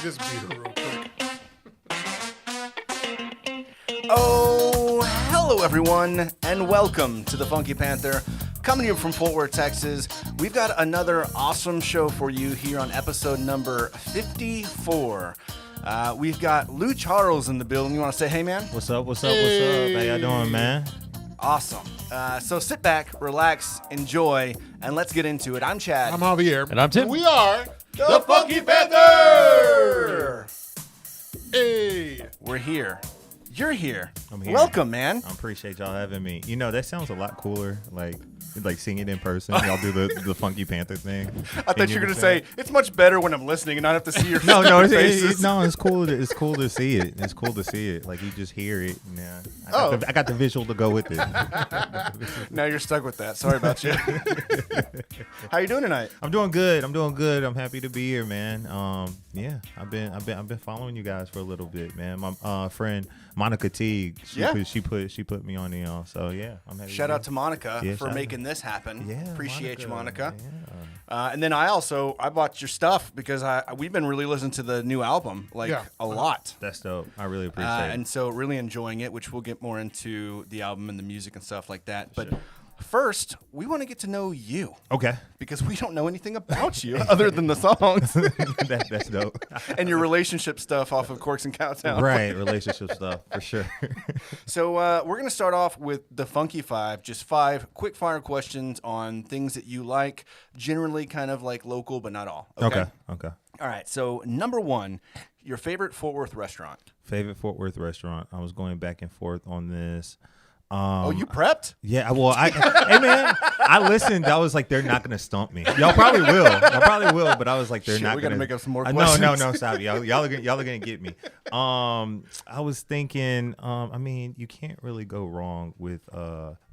this beer real quick. Oh, hello everyone, and welcome to the Funky Panther. Coming to you from Fort Worth, Texas. We've got another awesome show for you here on episode number 54. We've got Lou Charles in the building. You want to say hey, man? What's up? What's up? What's up? How y'all doing, man? Awesome. So sit back, relax, enjoy, and let's get into it. I'm Chad. I'm Javier. And I'm Tim. We are the Funky Panther! Hey. We're here. You're here. I'm here. Welcome, man. I appreciate y'all having me. You know, that sounds a lot cooler, like seeing it in person. Y'all do the Funky Panther thing. I thought you were going to say, it's much better when I'm listening and not have to see your No, faces. it's cool. It's cool to see it. It's cool to see it. Like, you just hear it. Yeah, I got the visual to go with it. Now you're stuck with that. Sorry about you. How you doing tonight? I'm doing good. I'm happy to be here, man. Yeah, I've been following you guys for a little bit, man. My friend Monica Teague, she put me on the so yeah, I'm happy. Shout out to Monica for making this happen. Yeah, appreciate you, Monica. Yeah. And then I bought your stuff because we've been really listening to the new album a lot. That's dope. I really appreciate it. And so really enjoying it, which we'll get more into the album and the music and stuff like that. But Sure. first, we want to get to know you. Okay. Because we don't know anything about you other than the songs That's dope. and your relationship stuff off of Corks and Cowtown. Right, relationship stuff for sure. So we're going to start off with the Funky Five, just 5 quick fire questions on things that you like, generally kind of like local, but not all. Okay. All right. So number 1, your favorite Fort Worth restaurant. Favorite Fort Worth restaurant. I was going back and forth on this. You prepped? Yeah, well, hey man, I listened. I was like, they're not gonna stump me. Y'all probably will, but I was like, they're not we gonna. gotta make up some more questions. No, stop. Y'all are gonna get me. I was thinking, I mean, you can't really go wrong with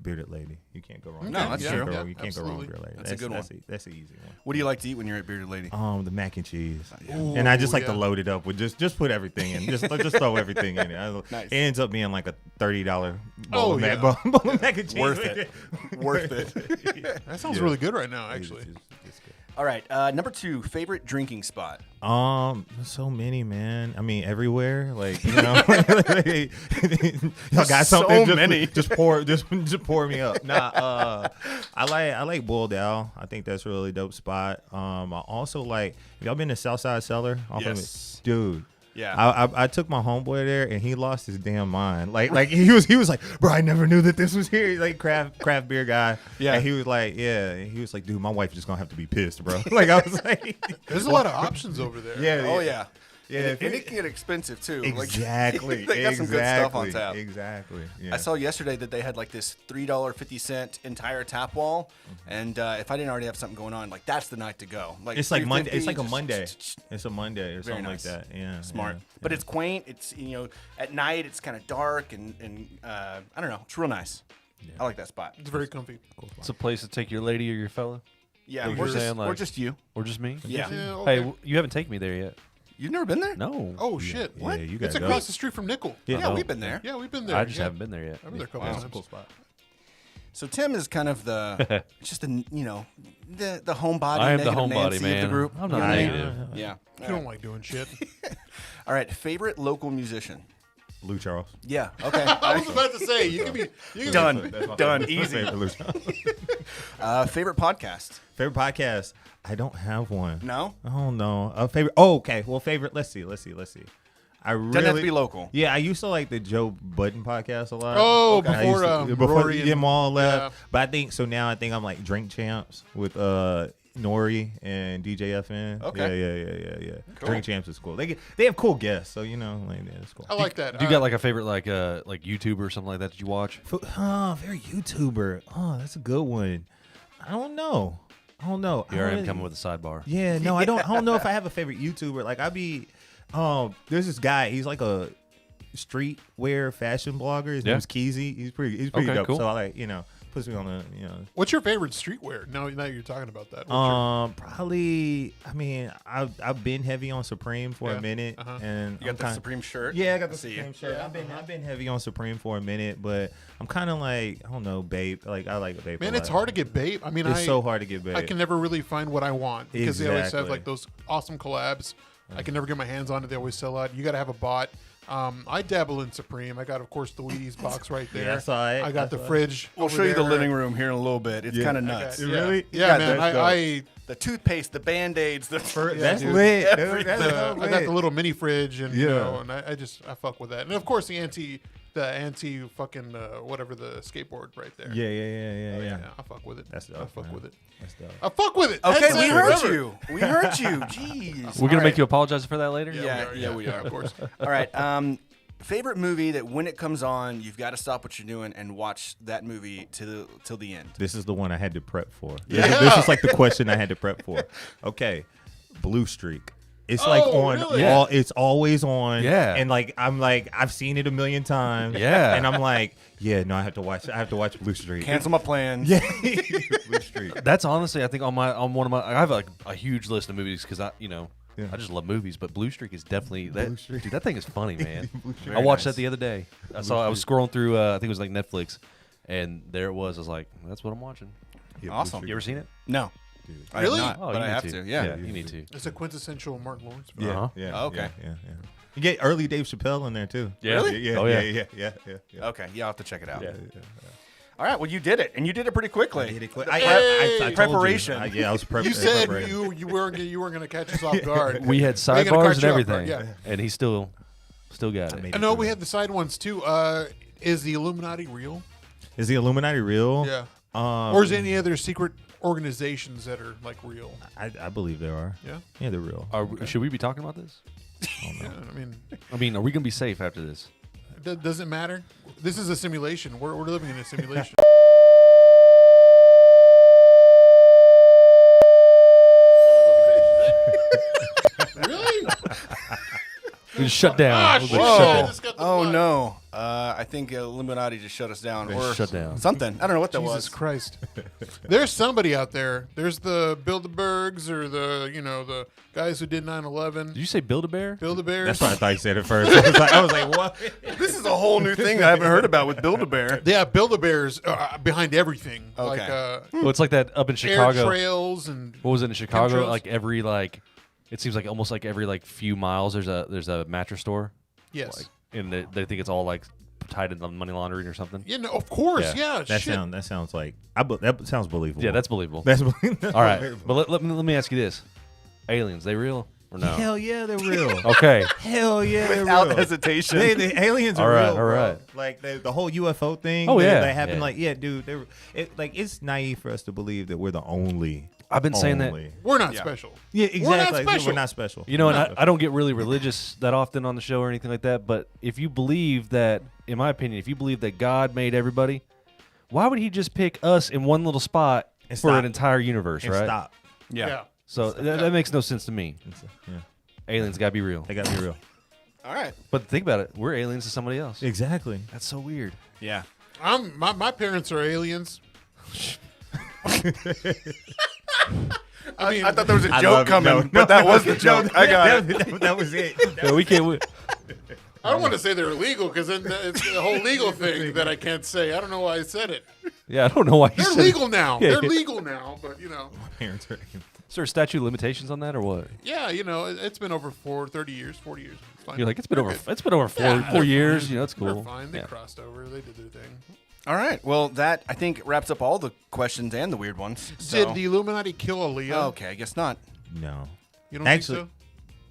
Bearded Lady. You can't go wrong. No, that's true. You can't go wrong with Bearded Lady. That's a good one. That's an easy one. What do you like to eat when you're at Bearded Lady? The mac and cheese, Ooh, and I just like to load it up with just put everything in, just throw everything in it. Nice. It ends up being like a $30 Oh, bowl of mac and cheese. Worth it. Worth it. That sounds really good right now, actually. It's good. All right. Number 2, favorite drinking spot. So many, man. I mean, everywhere. Like, you know, y'all got something. So many. Just pour me up. Nah. I like Boiled Owl. I think that's a really dope spot. I also like. Have y'all been to Southside Cellar? Yes. Dude. Yeah. I took my homeboy there and he lost his damn mind. Like he was like, bro, I never knew that this was here. Like craft beer guy. Yeah. And he was like, dude, my wife just gonna have to be pissed, bro. Like I was like, There's a lot of options over there. yeah. Oh, yeah. Yeah, And it can get expensive, too. Exactly. Like, they got some good stuff on tap. Exactly. Yeah. I saw yesterday that they had like this $3.50 entire tap wall, and if I didn't already have something going on, like that's the night to go. Like It's like Monday. $3.50, It's like a just- Monday. It's a Monday or Very something nice. like that. Yeah. Smart, yeah, but yeah. it's quaint. It's at night it's kind of dark and I don't know. It's real nice. Yeah. I like that spot. It's very comfy. Cool spot. It's a place to take your lady or your fella, Yeah, Like or you're just, saying, like- or just you. or just me. Yeah. Yeah, Hey, okay. you haven't taken me there yet. You've never been there? No. Oh, shit. Yeah, What? you gotta It's go. across the street from Nickel. Yeah. Yeah, Oh. we've been there. Yeah, we've been there. I just Yeah. haven't been there yet. I've been there a couple Wow, it's a times. cool spot. So Tim is kind of the just the the homebody. I am the negative homebody, Nancy man. of the group. I'm You know not what I mean? negative. Yeah. You don't like doing shit. All right. Favorite local musician. Lou Charles. Yeah. Okay. I was about to say, you can be Done. That's my Done. favorite- Easy. favorite Lou Charles. Favorite podcast. Favorite podcast? I don't have one. No. Oh no. Favorite. Oh, okay. Well, favorite. Let's see. I really Doesn't have to be local. Yeah, I used to like the Joe Budden podcast a lot. Oh, Okay. I used to- before Rory and them all left. yeah. But I think so now. I think I'm like Drink Champs with Nori and DJFN. Okay. Yeah. Cool. Drink Champs is cool. They have cool guests, so like it's cool. I like that. Do you got like a favorite like YouTuber or something like that you watch? Very YouTuber. Oh, that's a good one. I don't know. Here I am coming with a sidebar. Yeah, no, I don't know if I have a favorite YouTuber. Like there's this guy. He's like a streetwear fashion blogger. His name's Keezy. He's pretty Okay, dope. cool. So I like puts me on the What's your favorite streetwear? Now you're talking about that. Probably. I mean, I've been heavy on Supreme for a minute, and You got the Supreme shirt? Yeah, I got the see Supreme you. shirt. I've been heavy on Supreme for a minute, but I'm kind of like I don't know, Bape. Like I like Bape. Man, a it's lot. hard to get Bape. I mean, It's so hard to get Bape. I can never really find what I want because they always have Exactly. like those awesome collabs I can never get my hands on it. They always sell out. You got to have a bot. I dabble in Supreme. I got, of course, the Wheaties box right there. Yeah, I saw it. I got the fridge. We'll show you the living room here in a little bit. It's kind of nuts. Yeah. Really? Yeah, Yeah, man. The toothpaste, the Band-Aids, That's dude. lit. Dude. That's so I got the lit. little mini fridge, and you Yeah. know, and I fuck with that. And of course, the anti fucking whatever the skateboard right there. Yeah. I fuck with it. That's dope, I fuck man. with it. That's dope. I fuck with it. Okay, That's we it. heard Remember. you. We heard you. Jeez. We're gonna All make you apologize for that later. Yeah, we are. Of course. All right. Favorite movie that when it comes on, you've got to stop what you're doing and watch that movie till the end. This is the one I had to prep for. Yeah. This is like the question I had to prep for. Okay, Blue Streak. It's like on really? all. It's always on. Yeah. And like I've seen it a million times. Yeah. And I'm like, yeah, no, I have to watch Blue Streak. Cancel my plans. Yeah. Blue Streak. That's honestly, I think on one of my, I have like a huge list of movies because Yeah. I just love movies, but Blue Streak is definitely that. Blue Streak. Dude, that thing is funny, man. Blue Streak. I watched nice. that the other day. I was scrolling through. I think it was like Netflix, and there it was. I was like, that's what I'm watching. Yeah, Blue Awesome. Streak. You ever seen it? No. Dude. I Really? have not, Oh, but you I need have to. to. Yeah. Yeah, you need to. It's a quintessential Mark Lawrence film. Uh-huh. Yeah. Oh, okay. Yeah. You get early Dave Chappelle in there too. Yeah. Really? Yeah. Oh, yeah. Yeah. Okay. Yeah, I'll have to check it out. Yeah. All right. Well, you did it, and you did it pretty quickly. I told you. Preparation. Yeah, I was prepped. You said you weren't going to catch us off guard. We had We ain't gonna sidebars catch and you off everything, guard, yeah. and he still got it. I know we had the side ones too. Is the Illuminati real? Is the Illuminati real? Yeah. Um, Or is there any other secret organizations that are like real? I believe there are. Yeah. Yeah, they're real. Should we be talking about this? Yeah, I mean, are we gonna be safe after this? it doesn't matter. This is a simulation. We're living in a simulation. Really? We just shut down. Ah, We'll shit. just shut I down. just got the Oh bug. no! I think Illuminati just shut us down, They or shut down. something. I don't know what that Jesus was. Christ. There's somebody out there. There's the Bilderbergs or the guys who did 9/11. Did you say Build-A-Bear? Bilderbergs. That's what I thought you said at first. I was like, what? This is a whole new thing that I haven't heard about with Build-A-Bear. Yeah, Bilderbergs behind everything. Okay. Like Well, it's like that up in air Chicago. trails and What was it in Chicago? Chemtrails? Like every it seems like almost like every few miles there's a mattress store, yes. and they think it's all like tied into money laundering or something. Yeah, no, of course. Yeah, That shit. sounds like that sounds believable. Yeah, that's believable. that's believable. All right, but let me ask you this: aliens, they real or no? Hell yeah, they're real. Okay, Hell yeah, they're Without real. hesitation. The aliens are All right, real. all bro. right. Like the whole UFO thing. Oh, yeah, that happened. yeah. Like dude, it's naive for us to believe that we're the only. I've been saying that. only. We're not Yeah. special. Yeah, We're not exactly. special. We're not special. You know, and I don't get really religious that often on the show or anything like that. But if you believe that, in my opinion, if you believe that God made everybody, why would He just pick us in one little spot And for stop. an entire universe, And right? stop. Yeah. So that makes no sense to me. Yeah, Aliens gotta be real. they got to be real. All right. But think about it, we're aliens to somebody else. Exactly. That's so weird. Yeah. My parents are aliens. I mean, I thought there was a I joke love it. coming, No, but that was the joke. I got it. That was it. No, we can't. I don't want to say they're illegal because then it's the whole legal thing that I can't say. I don't know why I said it. Yeah, I don't know why you They're said legal now. Yeah. They're legal now, but Parents are- Is there a statute of limitations on that or what? yeah, it's been over 30 years, 40 years. It's fine. You're like it's been They're over. good. It's been over four Yeah, they're years. fine. You know, it's cool. They're fine. They Yeah. crossed over. They did their thing. All right. Well, that I think wraps up all the questions and the weird ones. So. Did the Illuminati kill Aaliyah? Okay, I guess not. No. You don't Actually, think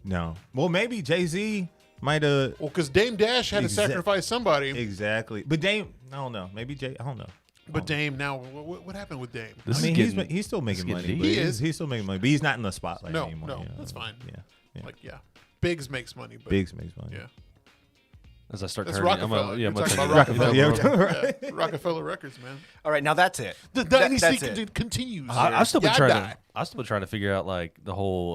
no. Well, maybe Jay-Z might have. so? Well, because Dame Dash had to sacrifice somebody. Exactly. But Dame, I don't know. Maybe Jay, I don't know. But Dame, now, what happened with Dame? This I mean, is getting, he's still making getting money. deep. But He is. He's still making money, but he's not in the spotlight No, anymore. no, you know? that's fine. Yeah. Like, yeah. Biggs makes money. But Biggs makes money. Yeah. as I start That's turning, Rockefeller. I'm You're gonna talking take about it. Rockefeller. Yeah, Yeah, right. Rockefeller Records, man. All right, now that's it. The That- dynasty that's it. continues. I've still been Yeah, trying die. to. I've still been trying to figure out like the whole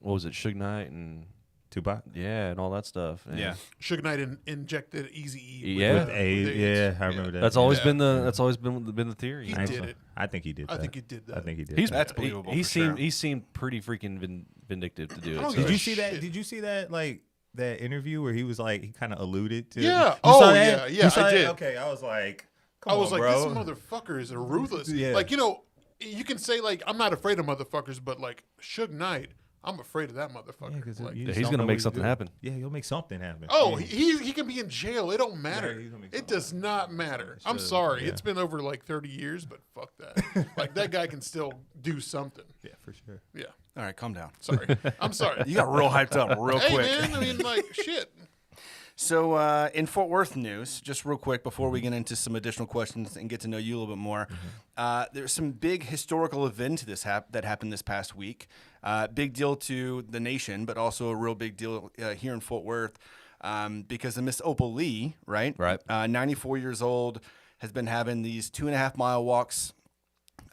what was it, Suge Knight and Tupac. yeah, and all that stuff. And Yeah. Suge Knight injected Eazy-E. Yeah. With AIDS. Yeah, I remember that. That's always Yeah. been the theory. He you know? did it. I think he did that. I think he did that. I think he did He's that. That's believable He for seemed sure. he seemed pretty freaking vindictive to do I it. don't so- give Did a you see that? shit. Did you see that? Like that interview where he was like, he kind of alluded to. Yeah. You Oh, saw that? yeah, You saw I that? did. Okay, I was like, come I was on, like, bro. these motherfuckers are ruthless. Yeah. Like, you can say, like, I'm not afraid of motherfuckers, but, like, Suge Knight, I'm afraid of that motherfucker. Yeah, 'cause Like, you Yeah, just he's don't gonna know make what he's something doing. happen. Yeah, he'll make something happen. oh, Yeah. he can be in jail. It don't matter. he's gonna make It does not matter. I'm should, sorry. yeah. It's been over like 30 years, but fuck that. Like that guy can still do something. Yeah, for sure. Yeah. All right, calm down. Sorry. I'm sorry. You got real hyped up real Hey quick. man, I mean like shit. So, in Fort Worth news, just real quick before we get into some additional questions and get to know you a little bit more, there's some big historical event that happened this past week. Big deal to the nation, but also a real big deal here in Fort Worth because of Miss Opal Lee, right? Right. 94 years old, has been having these 2.5 mile walks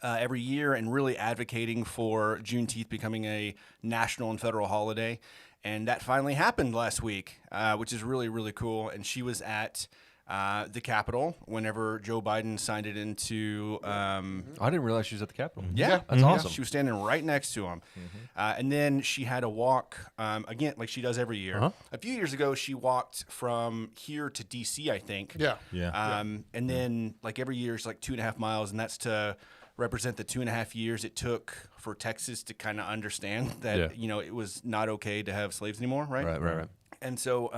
every year and really advocating for Juneteenth becoming a national and federal holiday. And that finally happened last week, which is really, really cool. And she was at the Capitol whenever Joe Biden signed it into. I didn't realize she was at the Capitol. Yeah, That's awesome. She was standing right next to him. And then she had a walk, again, like she does every year. A few years ago, she walked from here to D.C., I think. Yeah. Yeah. And then, like, every year is like 2.5 miles, and that's to represent the 2.5 years it took for Texas to kind of understand that, it was not okay to have slaves anymore, right? Right. And so,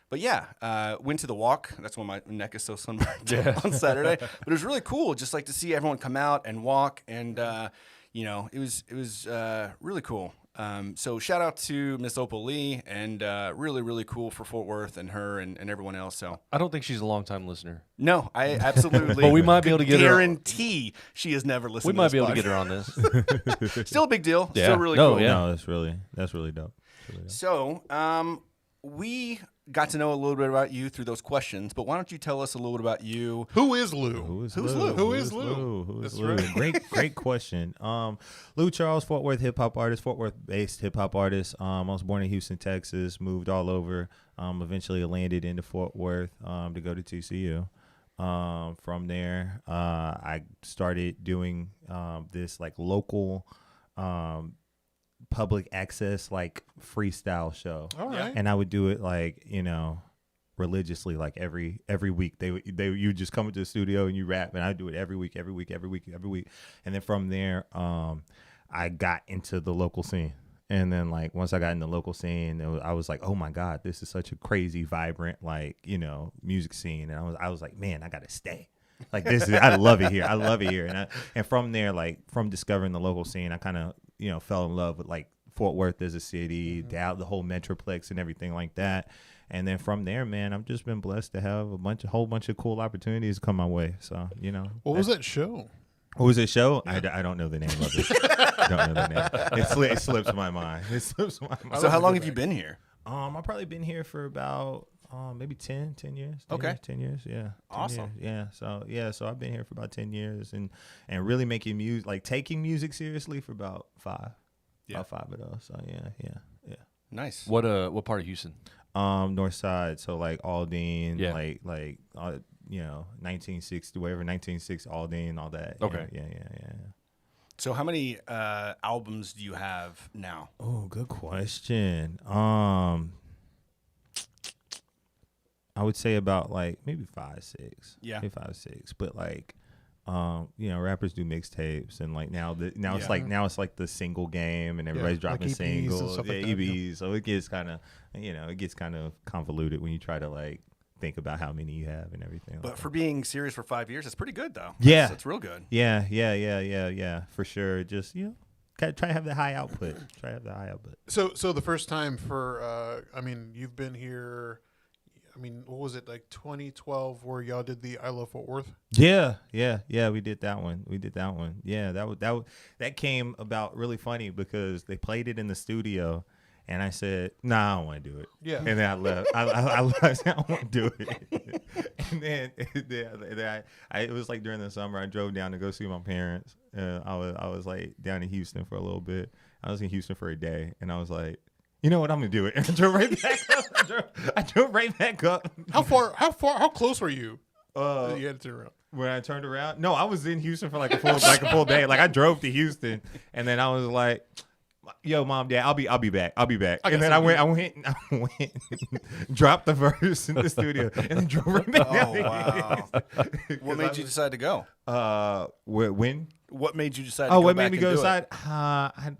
but yeah, went to the walk. That's when my neck is so sunburned on Saturday. But it was really cool, just like to see everyone come out and walk, and it was really cool. So shout out to Miss Opal Lee, and really, really cool for Fort Worth and her and everyone else. So I don't think she's a long-time listener. no, I absolutely. But we might be able to get her- guarantee she has never listened. We to might this be able to get podcast. her on this. Still a big deal. Yeah. Still really No, cool. yeah. No, that's really dope. It's really dope. So, we got to know a little bit about you through those questions, but why don't you tell us a little bit about you? Who is Lou? Who's Lou? Lou? Who is Lou? Who is That's Lou? right. Great question. Lou Charles, Fort Worth hip hop artist, Fort Worth based hip hop artist. I was born in Houston, Texas, moved all over. Eventually landed into Fort Worth to go to TCU. From there, I started doing this like local public access like freestyle show. All right. And I would do it like, religiously, like every week. You just come into the studio and you rap, and I do it every week. And then from there, I got into the local scene. And then like once I got in the local scene, I was like, oh my God, this is such a crazy, vibrant, like, music scene. And I was like, man, I gotta stay. Like I love it here. And from there, like from discovering the local scene, I kind of, fell in love with like Fort Worth as a city, the whole Metroplex and everything like that. And then from there, man, I've just been blessed to have a whole bunch of cool opportunities come my way. So, What was that show? What was it show? I don't know the name of it. I don't know the name. It slips my mind. So how long have you been here? I've probably been here for about maybe 10 years. 10 years, yeah. 10 Awesome. years, yeah. So I've been here for about 10 years and really making music, like taking music seriously for about 5. Yeah. About 5 of those. So yeah. Nice. What part of Houston? North side, so like Aldine, Yeah. like 1960, whatever, 1960 Aldine, all that. Okay. Yeah. So how many albums do you have now? Oh, good question. I would say about like maybe 5, 6. Yeah. Maybe 5, 6. But like, rappers do mixtapes, and like now it's like the single game, and everybody's dropping like EPs and singles, stuff like that, EPs. So it gets kind of convoluted when you try to like think about how many you have and everything. But like for being serious for 5 years, that's pretty good though. Yeah. That's real good. Yeah, for sure. Just try to have the high output. So the first time for, you've been here. What was it, like 2012 where y'all did the I Love Fort Worth? Yeah, we did that one. Yeah, that came about really funny because they played it in the studio, and I said, "Nah, I don't want to do it." Yeah. And then I left. I left. I don't want to do it. And then it was like during the summer. I drove down to go see my parents. I was like down in Houston for a little bit. I was in Houston for a day, and I was like, you know what? I'm gonna do it. And I drove right back up. I drove right back up. How close were you? You had to turn around. When I turned around, no, I was in Houston for like a full day. Like I drove to Houston, and then I was like, "Yo, mom, dad, I'll be back. And then I went, dropped the verse in the studio, and then drove right back. Oh wow! What made you decide to go? When? What made you decide? To Oh, go what back made me and go do it? inside?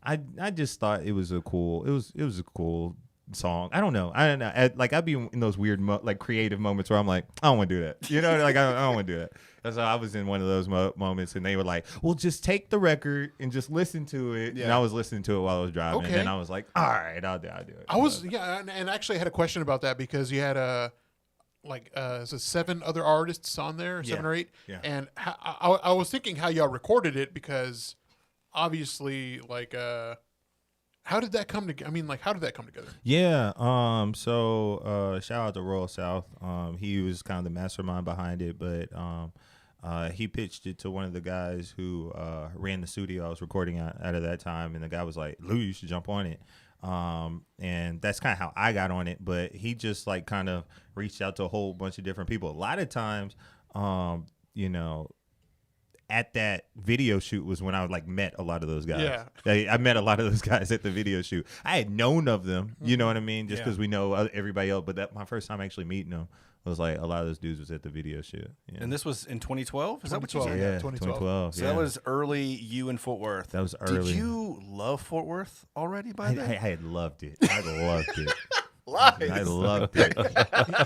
I just thought it was a cool song. I don't know. I'd be in those weird like creative moments where I'm like, I don't want to do that. You know, like I don't want to do that. So I was in one of those moments, and they were like, "Well, just take the record and just listen to it." Yeah. And I was listening to it while I was driving, Okay. and then I was like, "All right, I'll do it." I was and actually I had a question about that because you had is it 7 other artists on there, 7 or 8, Yeah. and I was thinking how y'all recorded it because obviously how did that come together? I mean, like, how did that come together? Yeah. So shout out to Royal South. He was kind of the mastermind behind it, but he pitched it to one of the guys who ran the studio I was recording out of that time, and the guy was like, "Lou, you should jump on it." And that's kind of how I got on it. But he just like kind of reached out to a whole bunch of different people. A lot of times, you know, at that video shoot was when I like met a lot of those guys. Yeah. I met a lot of those guys at the video shoot. I had known of them, you know what I mean? Just Yeah. because we know everybody else. But that my first time actually meeting them was like a lot of those dudes was at the video shoot. Yeah. And this was in 2012? Is that what you 2012, said? yeah. Yeah, 2012. So yeah. that was early you in Fort Worth. That was early. Did you love Fort Worth already by I then? had loved it. I loved it. Lies. I loved it.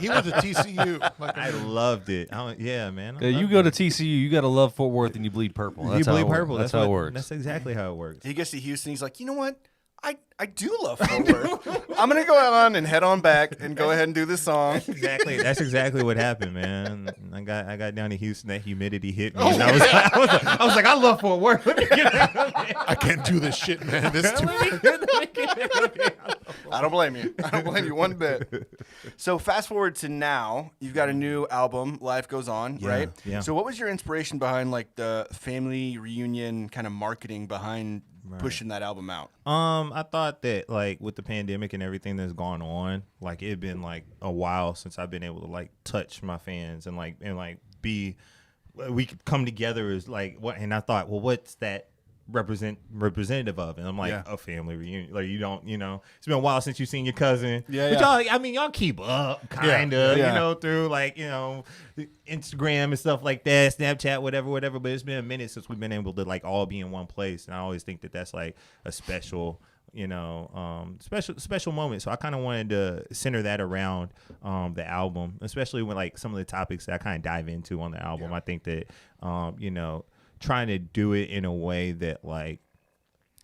He went to TCU. Like, I loved it. Yeah, man. I Yeah, you loved go to it. TCU, you got to love Fort Worth, and you bleed purple. That's You how bleed it works. purple. That's how it works. That's exactly how it works. He gets to Houston. He's like, you know what? I do love Fort Worth. I'm gonna go on and head on back and go ahead and do this song. That's exactly what happened, man. I got down to Houston. That humidity hit me. And I was like, I love Fort Worth. Let me get out. I can't do this shit, man. This is too I don't blame you. I don't blame you one bit. So fast forward to now, you've got a new album, Life Goes On, Yeah, right? yeah. So what was your inspiration behind like the family reunion kind of marketing behind pushing that album out? I thought that like with the pandemic and everything that's gone on, like it had been like a while since I've been able to like touch my fans and be we could come together as like what, and I thought, well, what's that representative of? And I'm like, Yeah. a family reunion. Like, you don't, it's been a while since you've seen your cousin. Yeah, But yeah. y'all keep up kind of, Yeah. through like, Instagram and stuff like that, Snapchat, whatever. But it's been a minute since we've been able to like all be in one place. And I always think that that's like a special, special moment. So I kind of wanted to center that around the album, especially when like some of the topics that I kind of dive into on the album. Yeah. I think that, trying to do it in a way that like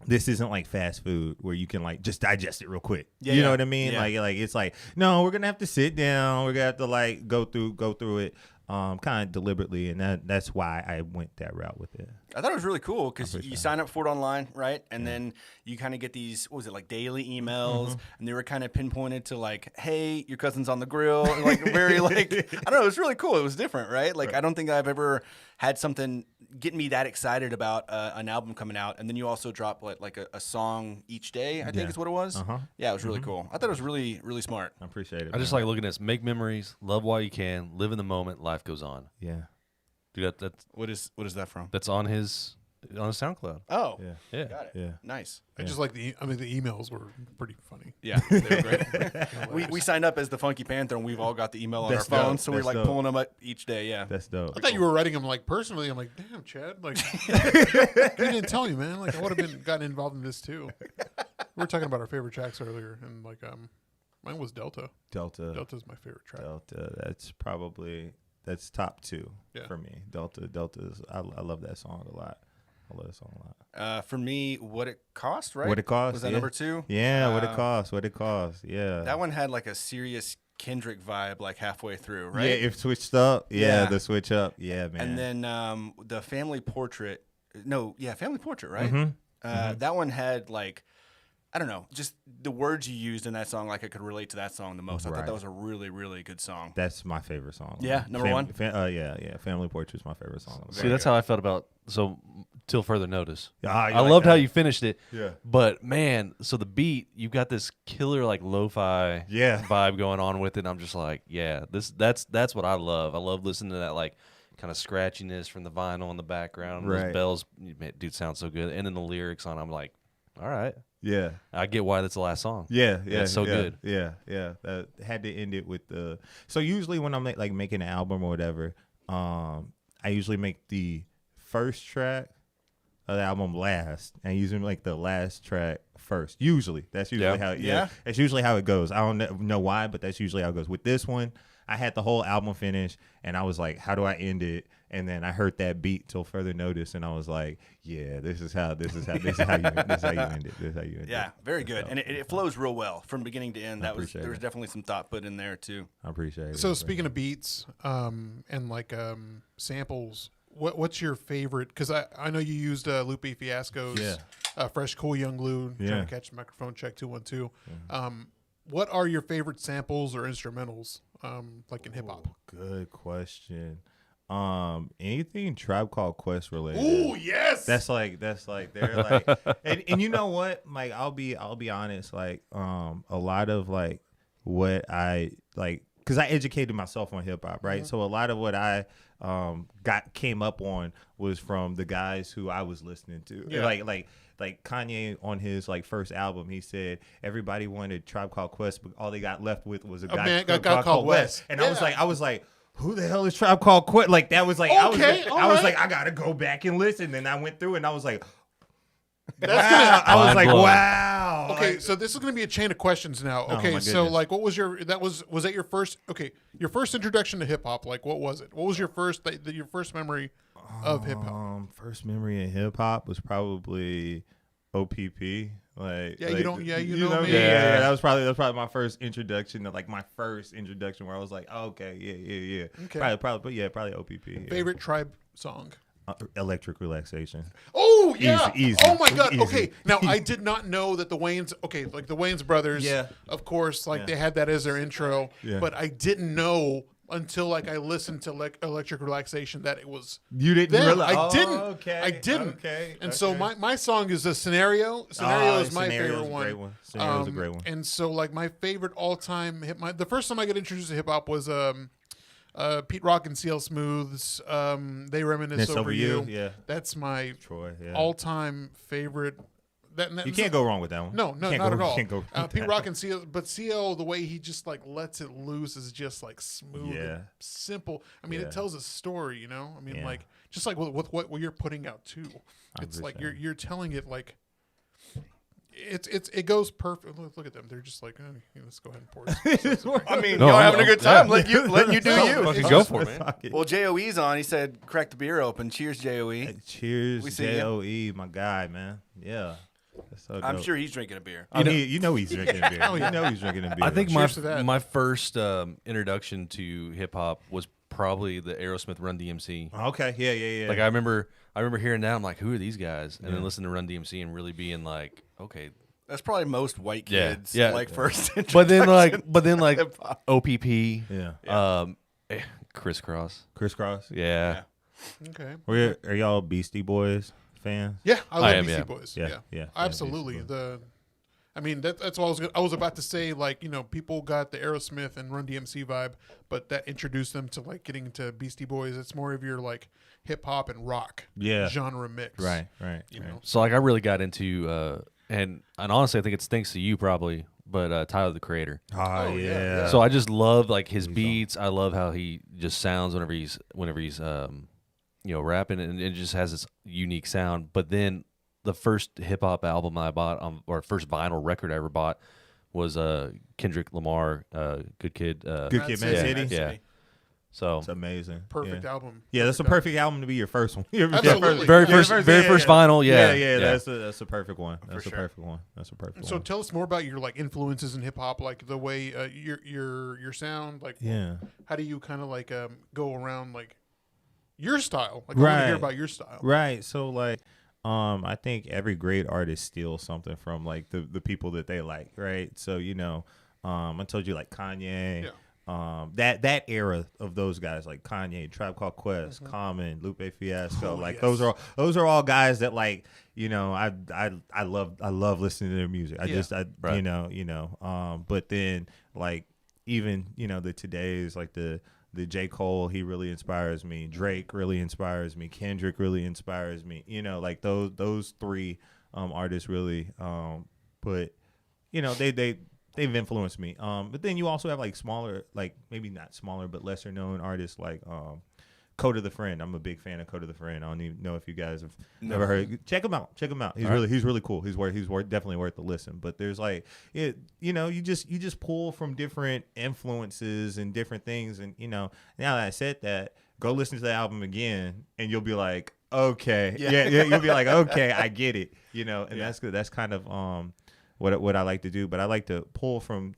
this isn't like fast food where you can like just digest it real quick. Yeah, you know yeah. what I mean? Yeah. Like it's like, no, we're gonna have to sit down. We're gonna have to like go through it kind of deliberately, and that's why I went that route with it. I thought it was really cool because I appreciate you it. sign up for it online, right? And then you kind of get these, what was it, like daily emails, and they were kind of pinpointed to like, hey, your cousin's on the grill, and like very like, I don't know, it was really cool. It was different, right? Like I don't think I've ever had something get me that excited about an album coming out, and then you also drop like a song each day, I think Yeah. is what it was. Uh-huh. Yeah, it was really cool. I thought it was really, really smart. I appreciate it. I just man. like looking at this. Make memories, love while you can, live in the moment, life goes on. yeah. Dude, what is that from? That's on his SoundCloud. Oh, Yeah. Yeah. got it. Yeah. Nice. I just like the emails were pretty funny. Yeah, they were great. we signed up as the Funky Panther, and we've all got the email on That's our phones, dope. so we're That's like dope. pulling them up each day. Yeah, That's dope. I thought you were writing them like personally. I'm like, damn, Chad. Like, he didn't tell you, man. Like, I would have gotten involved in this too. We were talking about our favorite tracks earlier, and like, mine was Delta. Delta. Delta's my favorite track. Delta. That's top 2 Yeah. for me. Delta's. I love that song a lot. I love that song a lot. for me, What It Cost, right? What It Cost, was that yeah. number 2? Yeah, what it costs. What it costs. Yeah. That one had like a serious Kendrick vibe, like halfway through, right? Yeah, it switched up. Yeah, Yeah. the switch up. Yeah, man. And then the Family Portrait. No, yeah, Family Portrait, right? Mhm. That one had like, I don't know, just the words you used in that song. Like I could relate to that song the most. I thought Right. that was a really, really good song. That's my favorite song. Yeah, number one? Yeah. Family Portrait's my favorite song. See, that's how I felt about Till Further Notice. Ah, you I like loved that? how you finished it. Yeah. But man, so the beat, you've got this killer like lo-fi Yeah. vibe going on with it. And I'm just like, yeah, that's what I love. I love listening to that like kind of scratchiness from the vinyl in the background. Right. Those bells, man, dude, sounds so good. And then the lyrics on, I'm like, all right, Yeah. I get why that's the last song. Yeah, It's so good. Yeah. Had to end it with the. So usually when I'm like making an album or whatever, I usually make the first track of the album last and using like the last track first. Usually, that's usually how. Yeah. That's usually how it goes. I don't know why, but that's usually how it goes. With this one, I had the whole album finished, and I was like, "How do I end it?" And then I heard that beat till further notice, and I was like, "Yeah, this is how you end it. This is how you end it." Yeah, very good, and it flows real well from beginning to end. There was appreciate it. definitely some thought put in there too. I appreciate it. So speaking of beats, and like samples, what's your favorite? Because I know you used Lupe Fiasco's Fresh Cool Young Lou, trying to catch the microphone check 212. What are your favorite samples or instrumentals, like in hip hop? Good question. Anything Tribe Called Quest related. Ooh, yes. That's like they're like, and you know what? Like I'll be honest. Like a lot of like what I like, because I educated myself on hip hop, right? So a lot of what I came up on was from the guys who I was listening to. Yeah. Like Kanye on his like first album, he said everybody wanted Tribe Called Quest, but all they got left with was a guy called West. And I was like, who the hell is Tribe Called Quest? Like that was like I was like I gotta go back and listen. And I went through and I was like, wow. I was like, wow. Okay, Like, so this is going to be a chain of questions now. Oh, Okay, my so goodness. like, what was was that your first? Okay, your first introduction to hip hop. Like, what was it? What was your first your first memory of hip hop? First memory in hip hop was probably OPP. Like Yeah, you know me. Yeah, that was probably my first introduction to like my first introduction where I was like, oh, okay, yeah. Okay. Probably OPP. Yeah. Favorite Tribe song? Electric Relaxation. Oh yeah. Easy. Oh my God. Easy. Okay. Now I did not know that the Wayans. Okay, like the Wayans brothers. Yeah. Of course, like Yeah. they had that as their intro. Yeah. But I didn't know until like I listened to Electric Relaxation that it was. You didn't them. realize? I didn't. Okay. I didn't. Okay. And so my song is a Scenario. Scenario is my Scenario's favorite a one. great one. Scenario's a great one. And so like my favorite all time the first time I got introduced to hip hop was Pete Rock and CL Smooth's They Reminisce Over You. Yeah. That's my Troy. Yeah. all time favorite. You can't go wrong with that one. No, Can't not go- at all. Can't go wrong with Pete that. Rock and CL, but CL, the way he just like lets it loose is just like smooth, Yeah. and simple. I mean, Yeah. it tells a story, you know. I mean, Yeah. like just like with what you're putting out too. It's like 100%. you're telling it like it goes perfect. Look at them. They're just like, let's go ahead and pour this. I mean, No, y'all I'm- having a good time. Letting you do No, you. Fucking go for it, man. Well, JOE's on. He said, "Crack the beer open." Cheers, JOE. Cheers, We see ya. JOE, my guy, man. Yeah. That's so I'm dope. sure he's drinking a beer. Oh, you know he's drinking a beer. You know he's drinking a beer. I think Cheers to that. my first introduction to hip hop was probably the Aerosmith Run DMC. Okay, yeah. Like I remember hearing that. I'm like, who are these guys? And then listening to Run DMC and really being like, okay. That's probably most white Yeah, kids. yeah. Like first. But then like hip-hop. OPP, yeah. Crisscross. Crisscross. Yeah. Okay. Are y'all Beastie Boys fans? Yeah, I love am, Beastie yeah. Boys. Yeah, yeah, Absolutely. Beastie I mean, that's what I was about to say. Like, you know, people got the Aerosmith and Run DMC vibe, but that introduced them to like getting into Beastie Boys. It's more of your like hip hop and rock genre mix. Right. You know. So like I really got into and honestly I think it's thanks to you probably, but Tyler the Creator. Oh, yeah. So I just love like his beats. I love how he just sounds whenever he's rapping, and it just has this unique sound. But then the first hip hop album I bought or first vinyl record I ever bought was Kendrick Lamar, Good Kid. Good Kid, Mad Yeah, City. Yeah. So It's amazing. Perfect yeah. album. Yeah, that's a perfect album to be your first one. Absolutely. very Yeah, first vinyl. Yeah. That's a perfect one. That's a sure. perfect one. That's a perfect So one. tell us more about your like influences in hip hop, like the way your sound, like Yeah. how do you kind of like go around like your style? Like I want to hear Right. about your style. Right. So like I think every great artist steals something from like the people that they like, right? So, I told you like Kanye. Yeah. That era of those guys like Kanye, Tribe Called Quest, Common, Lupe Fiasco, yes. those are all guys that like I love listening to their music. Right. But then like even the today's like the J. Cole, he really inspires me. Drake really inspires me. Kendrick really inspires me. Like those three artists really they've influenced me. But then you also have like smaller, like maybe not smaller, but lesser known artists like Code of the Friend. I'm a big fan of Code of the Friend. I don't even know if you guys have ever heard. Check him out. He's really cool. He's definitely worth the listen. But there's like you just pull from different influences and different things. And now that I said that, go listen to the album again, and you'll be like, okay, yeah, you'll be like, okay, I get it. And that's good. That's kind of what I like to do. But I like to pull from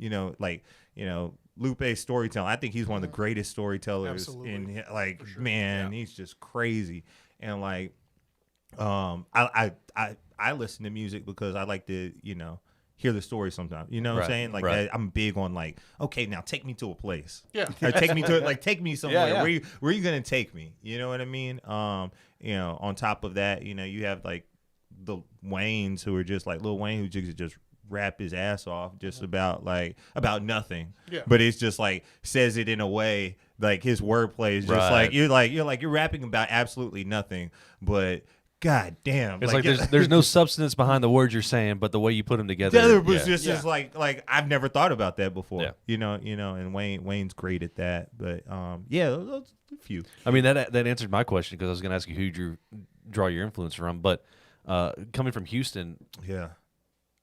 Lupe's storytelling. I think he's one of the greatest storytellers. Absolutely. He's just crazy. And like, I listen to music because I like to, hear the story sometimes. You know what I'm saying? Like I'm big on like, okay, now take me to a place. Yeah. Take me somewhere. Yeah. Where you gonna take me? You know what I mean? On top of that, you have like the Waynes who are just like Lil Wayne who just rap his ass off just about nothing. Yeah. But it's just like says it in a way like his wordplay is just like you're rapping about absolutely nothing, but God damn. It's like there's no substance behind the words you're saying, but the way you put them together. The other was just like I've never thought about that before. Yeah. And Wayne's great at that. But those a few. I mean that answered my question because I was gonna ask you who you draw your influence from, but coming from Houston,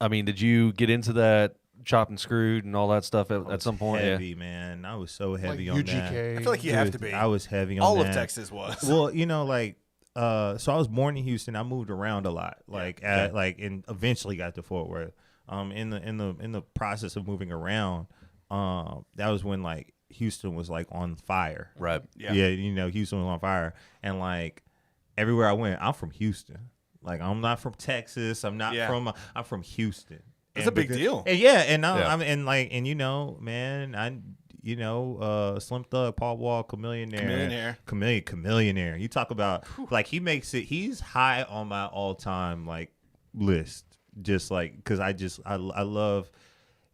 I mean, did you get into that chopped and screwed and all that stuff at some point? Heavy, man. I was so heavy on UGK. That. I feel like you have to be. I was heavy on all that. Of Texas was. Well, so I was born in Houston. I moved around a lot, and eventually got to Fort Worth. In the process of moving around, that was when like Houston was like on fire. Right. Yeah. Houston was on fire, and like everywhere I went, I'm from Houston. Like I'm not from Texas. I'm not from. I'm from Houston. It's a big deal. And Slim Thug, Paul Wall, Chameleonaire. You talk about like he makes it. He's high on my all time like list. Just like because I love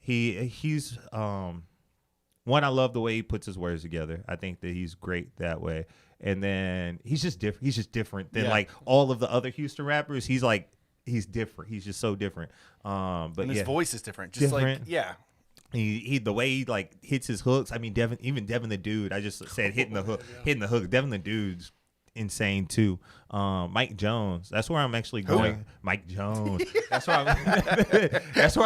he's one. I love the way he puts his words together. I think that he's great that way. And then he's just different. He's just different than like all of the other Houston rappers. He's different. He's just so different. But and his voice is different. Just different. He the way he like hits his hooks. I mean, Devin the Dude. I just said hitting the hook. Devin the Dude's insane too. Mike Jones. That's where I'm actually going. Who? Mike Jones. That's where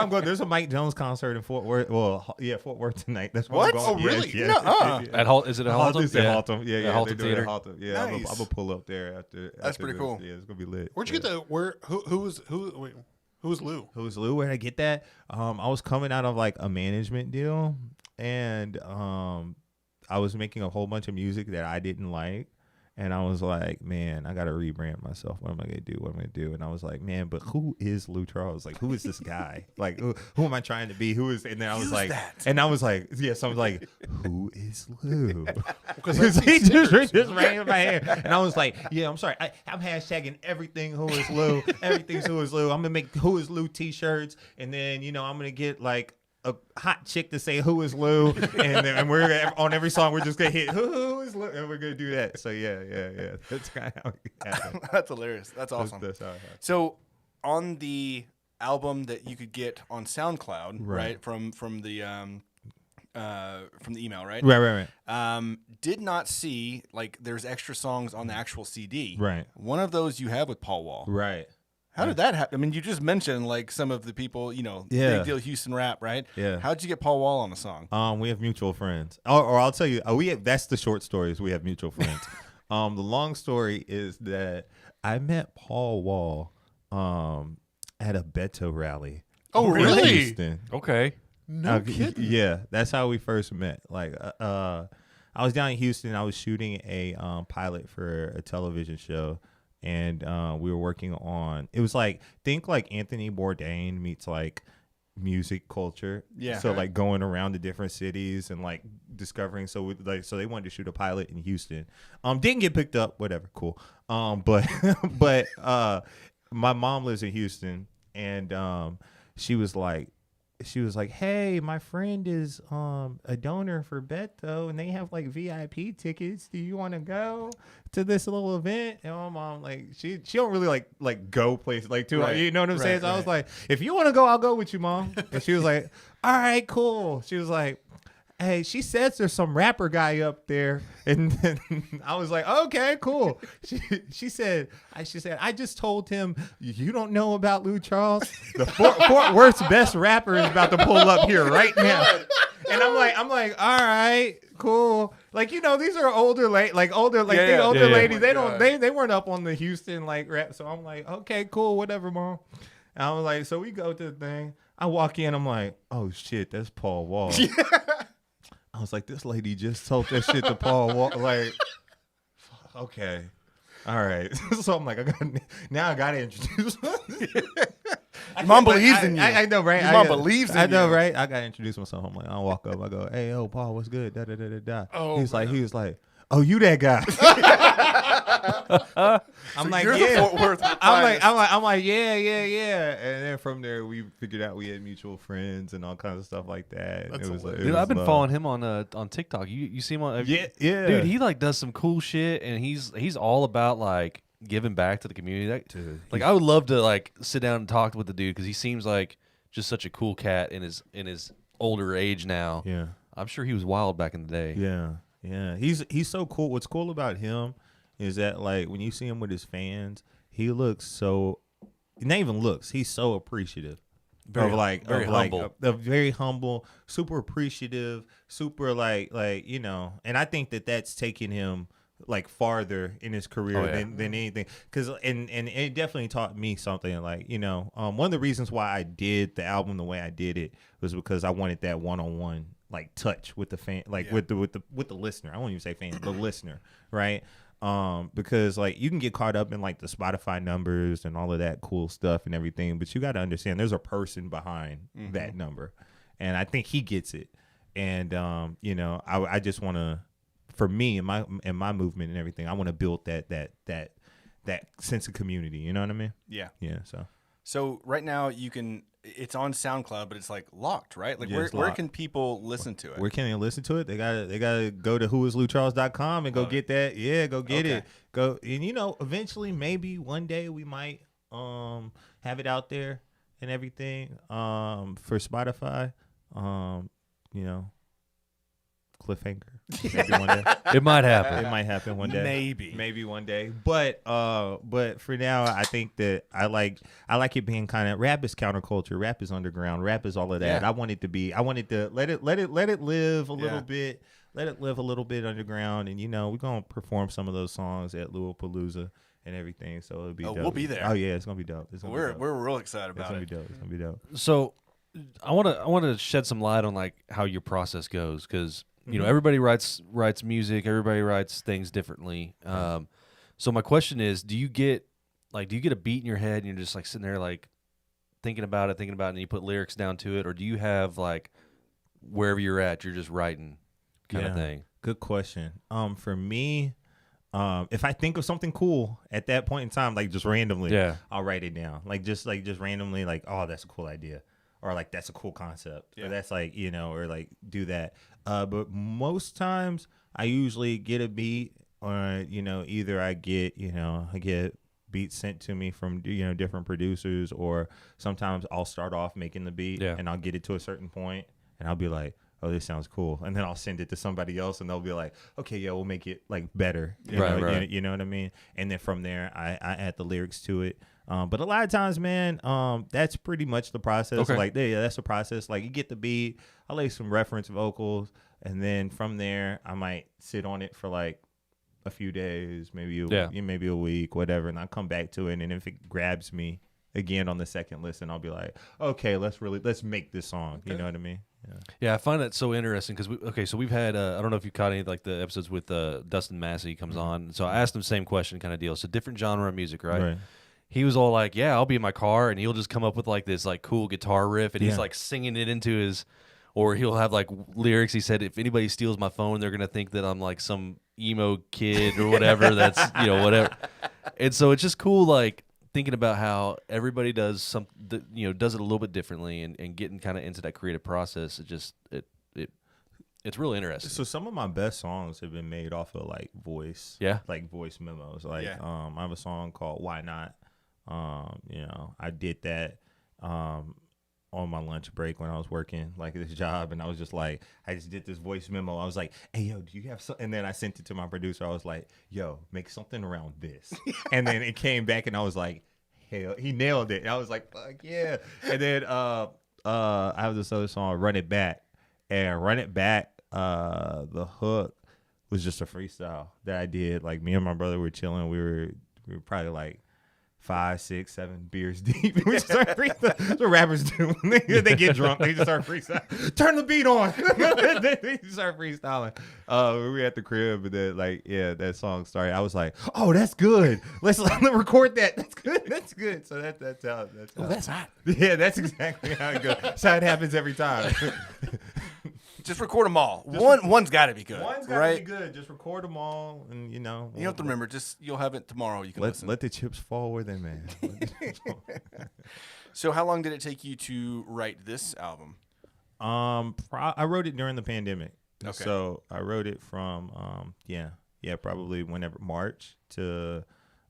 I'm going. There's a Mike Jones concert in Fort Worth. Well, Fort Worth tonight. That's where I'm going. Oh, really? At Haltom? Is it at Haltom? It's at Haltom. Yeah. Haltom Theater. Haltom. Yeah, nice. I'm gonna pull up there after. That's pretty cool. Yeah, it's gonna be lit. Where'd you get the who's Lou? Who's Lou? Where did I get that? I was coming out of like a management deal, and I was making a whole bunch of music that I didn't like. And I was like, man, I got to rebrand myself. What am I going to do? And I was like, man, but who is Lou Charles? Like, who is this guy? Like, who am I trying to be? Who is? And then I was like, so I was like, who is Lou? Because he just rang in my head. And I was like, yeah, I'm sorry. I'm hashtagging everything who is Lou. Everything's who is Lou. I'm going to make who is Lou t-shirts. And then, I'm going to get like a hot chick to say who is Lou, and we're on every song we're just gonna hit who is Lou, and we're gonna do that. So yeah. That's kind of how it happened. That's hilarious. That's awesome. That's how it happened. So on the album that you could get on SoundCloud, right, from the email, right? Right. Did not see like there's extra songs on the actual CD. Right. One of those you have with Paul Wall. Right. How did that happen? I mean, you just mentioned like some of the people, big deal Houston rap, right? Yeah. How'd you get Paul Wall on the song? We have mutual friends. Or I'll tell you, that's the short story is we have mutual friends. The long story is that I met Paul Wall at a Beto rally. Oh, really? In Houston. Okay. No kidding. Yeah, that's how we first met. Like, I was down in Houston. I was shooting a pilot for a television show. And we were working on, it was like, think like Anthony Bourdain meets like music culture. Yeah. So like going around to different cities and like discovering. So so they wanted to shoot a pilot in Houston. Didn't get picked up, whatever, cool. But my mom lives in Houston, and she was like, hey, my friend is a donor for Beto, and they have like VIP tickets. Do you want to go to this little event? And my mom, like, she don't really like go places like too. Right. You know what I'm saying? So I was like, if you want to go, I'll go with you, Mom. And she was like, all right, cool. She was like, hey, she says there's some rapper guy up there. And then I was like, okay, cool. She said, I just told him, you don't know about Lou Charles? The Fort Worth's best rapper is about to pull up here right now. And I'm like, all right, cool. Like, you know, these are older ladies. They weren't up on the Houston like rap. So I'm like, okay, cool, whatever, mom. And I was like, so we go to the thing. I walk in, I'm like, oh shit, that's Paul Wall. I was like, this lady just told that shit to Paul Wall. Like, okay, all right. So I'm like, I gotta introduce. Your mom believes in you. I know, right? Your mom believes in you. I know, right? I gotta introduce myself. I'm like, I walk up, I go, hey, yo, Paul, what's good? Da da da da da. Oh, he was like, oh, you that guy? I'm like, yeah. I'm like, yeah. And then from there, we figured out we had mutual friends and all kinds of stuff like that. That's hilarious. Dude, I've been following him on TikTok. You see him on? Yeah. Dude, he like does some cool shit, and he's all about like giving back to the community. Like, I would love to like sit down and talk with the dude because he seems like just such a cool cat in his older age now. Yeah, I'm sure he was wild back in the day. Yeah. He's so cool. What's cool about him is that like when you see him with his fans, he looks so. Not even looks. He's so appreciative. Very humble. Very humble, super appreciative, super like you know. And I think that's taken him like farther in his career than anything, because and it definitely taught me something. Like, you know, one of the reasons why I did the album the way I did it was because I wanted that one-on-one like touch with the fan, like with the listener. I won't even say fan, the listener, right? Because like you can get caught up in like the Spotify numbers and all of that cool stuff and everything, but you got to understand there's a person behind that number, and I think he gets it. And you know, I just want to. For me, in my movement and everything, I want to build that sense of community. You know what I mean? Yeah. Yeah. So right now it's on SoundCloud, but it's like locked, right? Like where can people listen to it? Where can they listen to it? They gotta go to whoisloucharles.com and go get that. Yeah, go get it. Go, and you know, eventually, maybe one day we might have it out there and everything for Spotify. You know. Cliffhanger. Maybe one day. It might happen. It might happen one day. Maybe one day. But for now, I think that I like it being kind of, rap is counterculture, rap is underground, rap is all of that. Yeah. I wanted to let it live a little bit. Let it live a little bit underground, and you know, we're gonna perform some of those songs at Louisville and everything. So it'll be dope. We'll be there. Oh yeah, it's gonna be dope. We're real excited about it. It's gonna be dope. So I want to shed some light on like how your process goes, because you know, everybody writes music, everybody writes things differently. So my question is, do you get a beat in your head and you're just like sitting there like thinking about it, and you put lyrics down to it, or do you have like wherever you're at, you're just writing kind of thing? Good question. For me, if I think of something cool at that point in time, like just randomly, I'll write it down. Like just randomly, like, oh, that's a cool idea. Or like, that's a cool concept. Or that's like, you know, or like do that. But most times I usually get a beat, or, you know, either I get beats sent to me from, you know, different producers, or sometimes I'll start off making the beat and I'll get it to a certain point and I'll be like, oh, this sounds cool. And then I'll send it to somebody else and they'll be like, okay, yeah, we'll make it like better. You know, you know what I mean? And then from there, I add the lyrics to it. But a lot of times, man, that's pretty much the process. Okay. Like, that's the process. Like, you get the beat, I'll lay some reference vocals, and then from there, I might sit on it for like a few days, maybe a week, whatever, and I'll come back to it. And if it grabs me again on the second listen, I'll be like, okay, let's make this song. Okay. You know what I mean? Yeah, I find that so interesting because so we've had I don't know if you caught any of like the episodes with Dustin Massey comes on. So I asked him same question kind of deal. So different genre of music, right? He was all like, yeah, I'll be in my car, and he'll just come up with like this like cool guitar riff, and he's like singing it into his, or he'll have like lyrics. He said, if anybody steals my phone, they're gonna think that I'm like some emo kid or whatever. That's, you know, whatever. And so it's just cool, like thinking about how everybody does does it a little bit differently, and getting kind of into that creative process. It's really interesting. So some of my best songs have been made off of like voice, like voice memos. Like I have a song called "Why Not." You know, I did that on on my lunch break when I was working like this job, and I was just like, I just did this voice memo. I was like, hey, yo, do you have something? And then I sent it to my producer. I was like, yo, make something around this. And then it came back, and I was like, hell, he nailed it. And I was like, fuck yeah. And then I have this other song, Run It Back. And Run It Back, the hook was just a freestyle that I did. Like, me and my brother were chilling. We were probably like 5, 6, 7 beers deep. We just start freestyling. That's what rappers do. They get drunk. They just start freestyling. Turn the beat on. They just start freestyling. We were at the crib, and then that song started. I was like, oh, that's good. Let's record that. That's good. That's good. So that's how. That's hot. Yeah, that's exactly how it goes. That's how it happens every time. Just record them all. One's got to be good. One's got to be good. Just record them all, and you don't have to remember. Just you'll have it tomorrow. You can listen. Let the chips fall where they may. So, how long did it take you to write this album? I wrote it during the pandemic. Okay. So I wrote it from probably whenever March to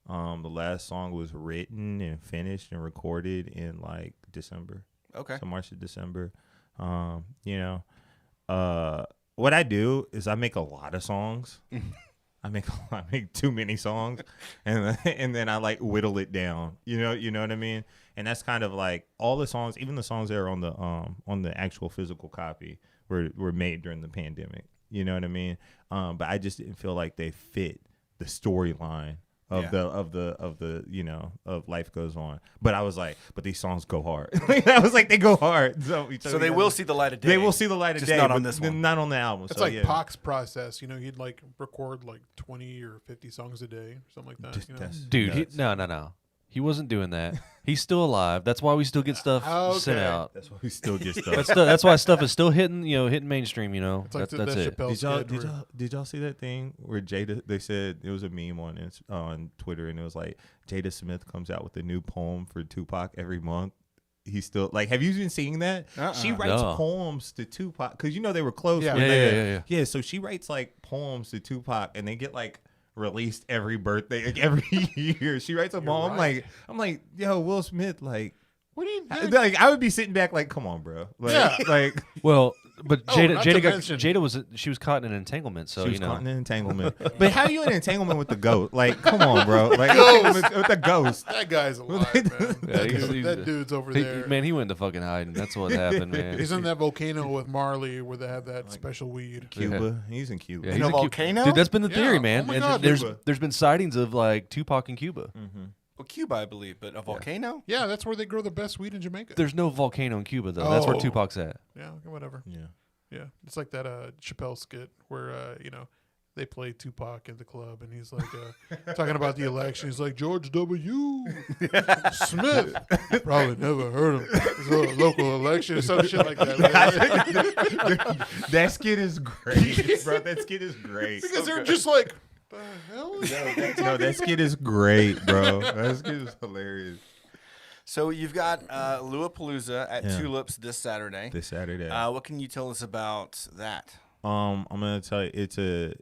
the last song was written and finished and recorded in like December. Okay. So March to December. What I do is I make a lot of songs. I make too many songs, and then I like whittle it down. You know what I mean? And that's kind of like all the songs, even the songs that are on the actual physical copy were made during the pandemic. You know what I mean? But I just didn't feel like they fit the storyline of Life Goes On. But I was like, but these songs go hard. I was like, they go hard. So they will see the light of day. They will see the light of day. Just not on this one. Not on the album. It's like Pac's process. He'd like record like 20 or 50 songs a day or something like that. Dude, no. He wasn't doing that. He's still alive. That's why we still get stuff sent out. That's why we still get stuff. That's why stuff is still hitting mainstream. It's like that's it. Did y'all see that thing where Jada? They said it was a meme on Twitter, and it was like Jada Smith comes out with a new poem for Tupac every month. He's still like, have you been seeing that? She writes poems to Tupac because they were close. Yeah. So she writes like poems to Tupac, and they get like released every birthday, like every year. She writes a poem. Right. I'm like, yo, Will Smith, like, what do you think? Like? I would be sitting back like, come on, bro. Like, well, but Jada was caught in an entanglement. So she was caught in an entanglement. But how are you in an entanglement with the goat? Like, come on, bro. Like with the ghost. That guy's alive, man. That dude's over there. Man, he went to fucking hiding. That's what happened, man. He's in that volcano with Marley where they have that special weed. Cuba. He's in Cuba. Yeah, in a volcano? Dude, that's been the theory, man. Oh my God, there's been sightings of like Tupac in Cuba. Mm-hmm. Well, Cuba, I believe, but a volcano? Yeah, that's where they grow the best weed in Jamaica. There's no volcano in Cuba, though. That's where Tupac's at. Yeah, whatever. Yeah. It's like that Chappelle skit where, they play Tupac in the club, and he's like talking about the election. He's like, George W. Smith. Probably never heard him. It's a local election or some shit like that. That skit is great, bro. That skit is great. Because they're just like, the hell? That skit is great, bro. That skit is hilarious. So you've got Lollapalooza at Tulips this Saturday. What can you tell us about that? I'm gonna tell you, it's a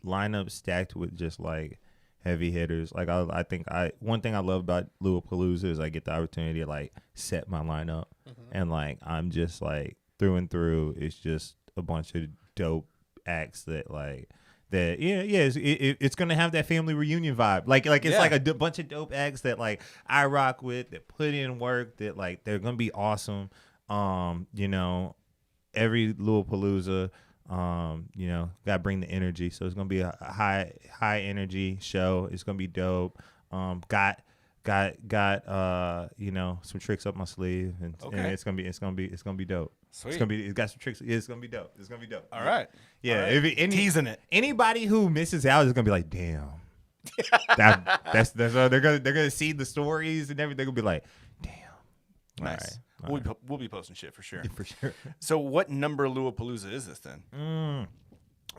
lineup stacked with just like heavy hitters. Like I think one thing I love about Lollapalooza is I get the opportunity to like set my lineup, and like I'm just like through and through. It's just a bunch of dope acts that like. It's gonna have that family reunion vibe. Like it's like a bunch of dope acts that like I rock with, that put in work, that like they're gonna be awesome. Every Lollapalooza, gotta bring the energy. So it's gonna be a high energy show. It's gonna be dope. Got some tricks up my sleeve, and it's gonna be dope. Sweet. It's got some tricks. It's gonna be dope. All right. Yeah. All right. Teasing it. Anybody who misses out is gonna be like, damn. That's they're gonna see the stories and everything. They're gonna be like, damn. Nice. All right. We'll be posting shit for sure. For sure. So what number Lollapalooza is this then?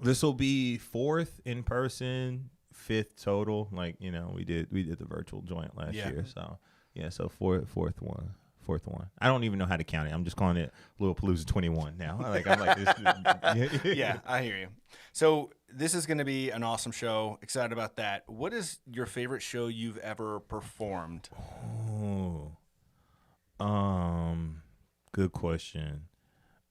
This will be 4th in person, 5th total. Like we did the virtual joint last year. So fourth one. I don't even know how to count it. I'm just calling it Lollapalooza 21 now. I'm like this. Yeah, I hear you. So this is going to be an awesome show. Excited about that. What is your favorite show you've ever performed? Good question.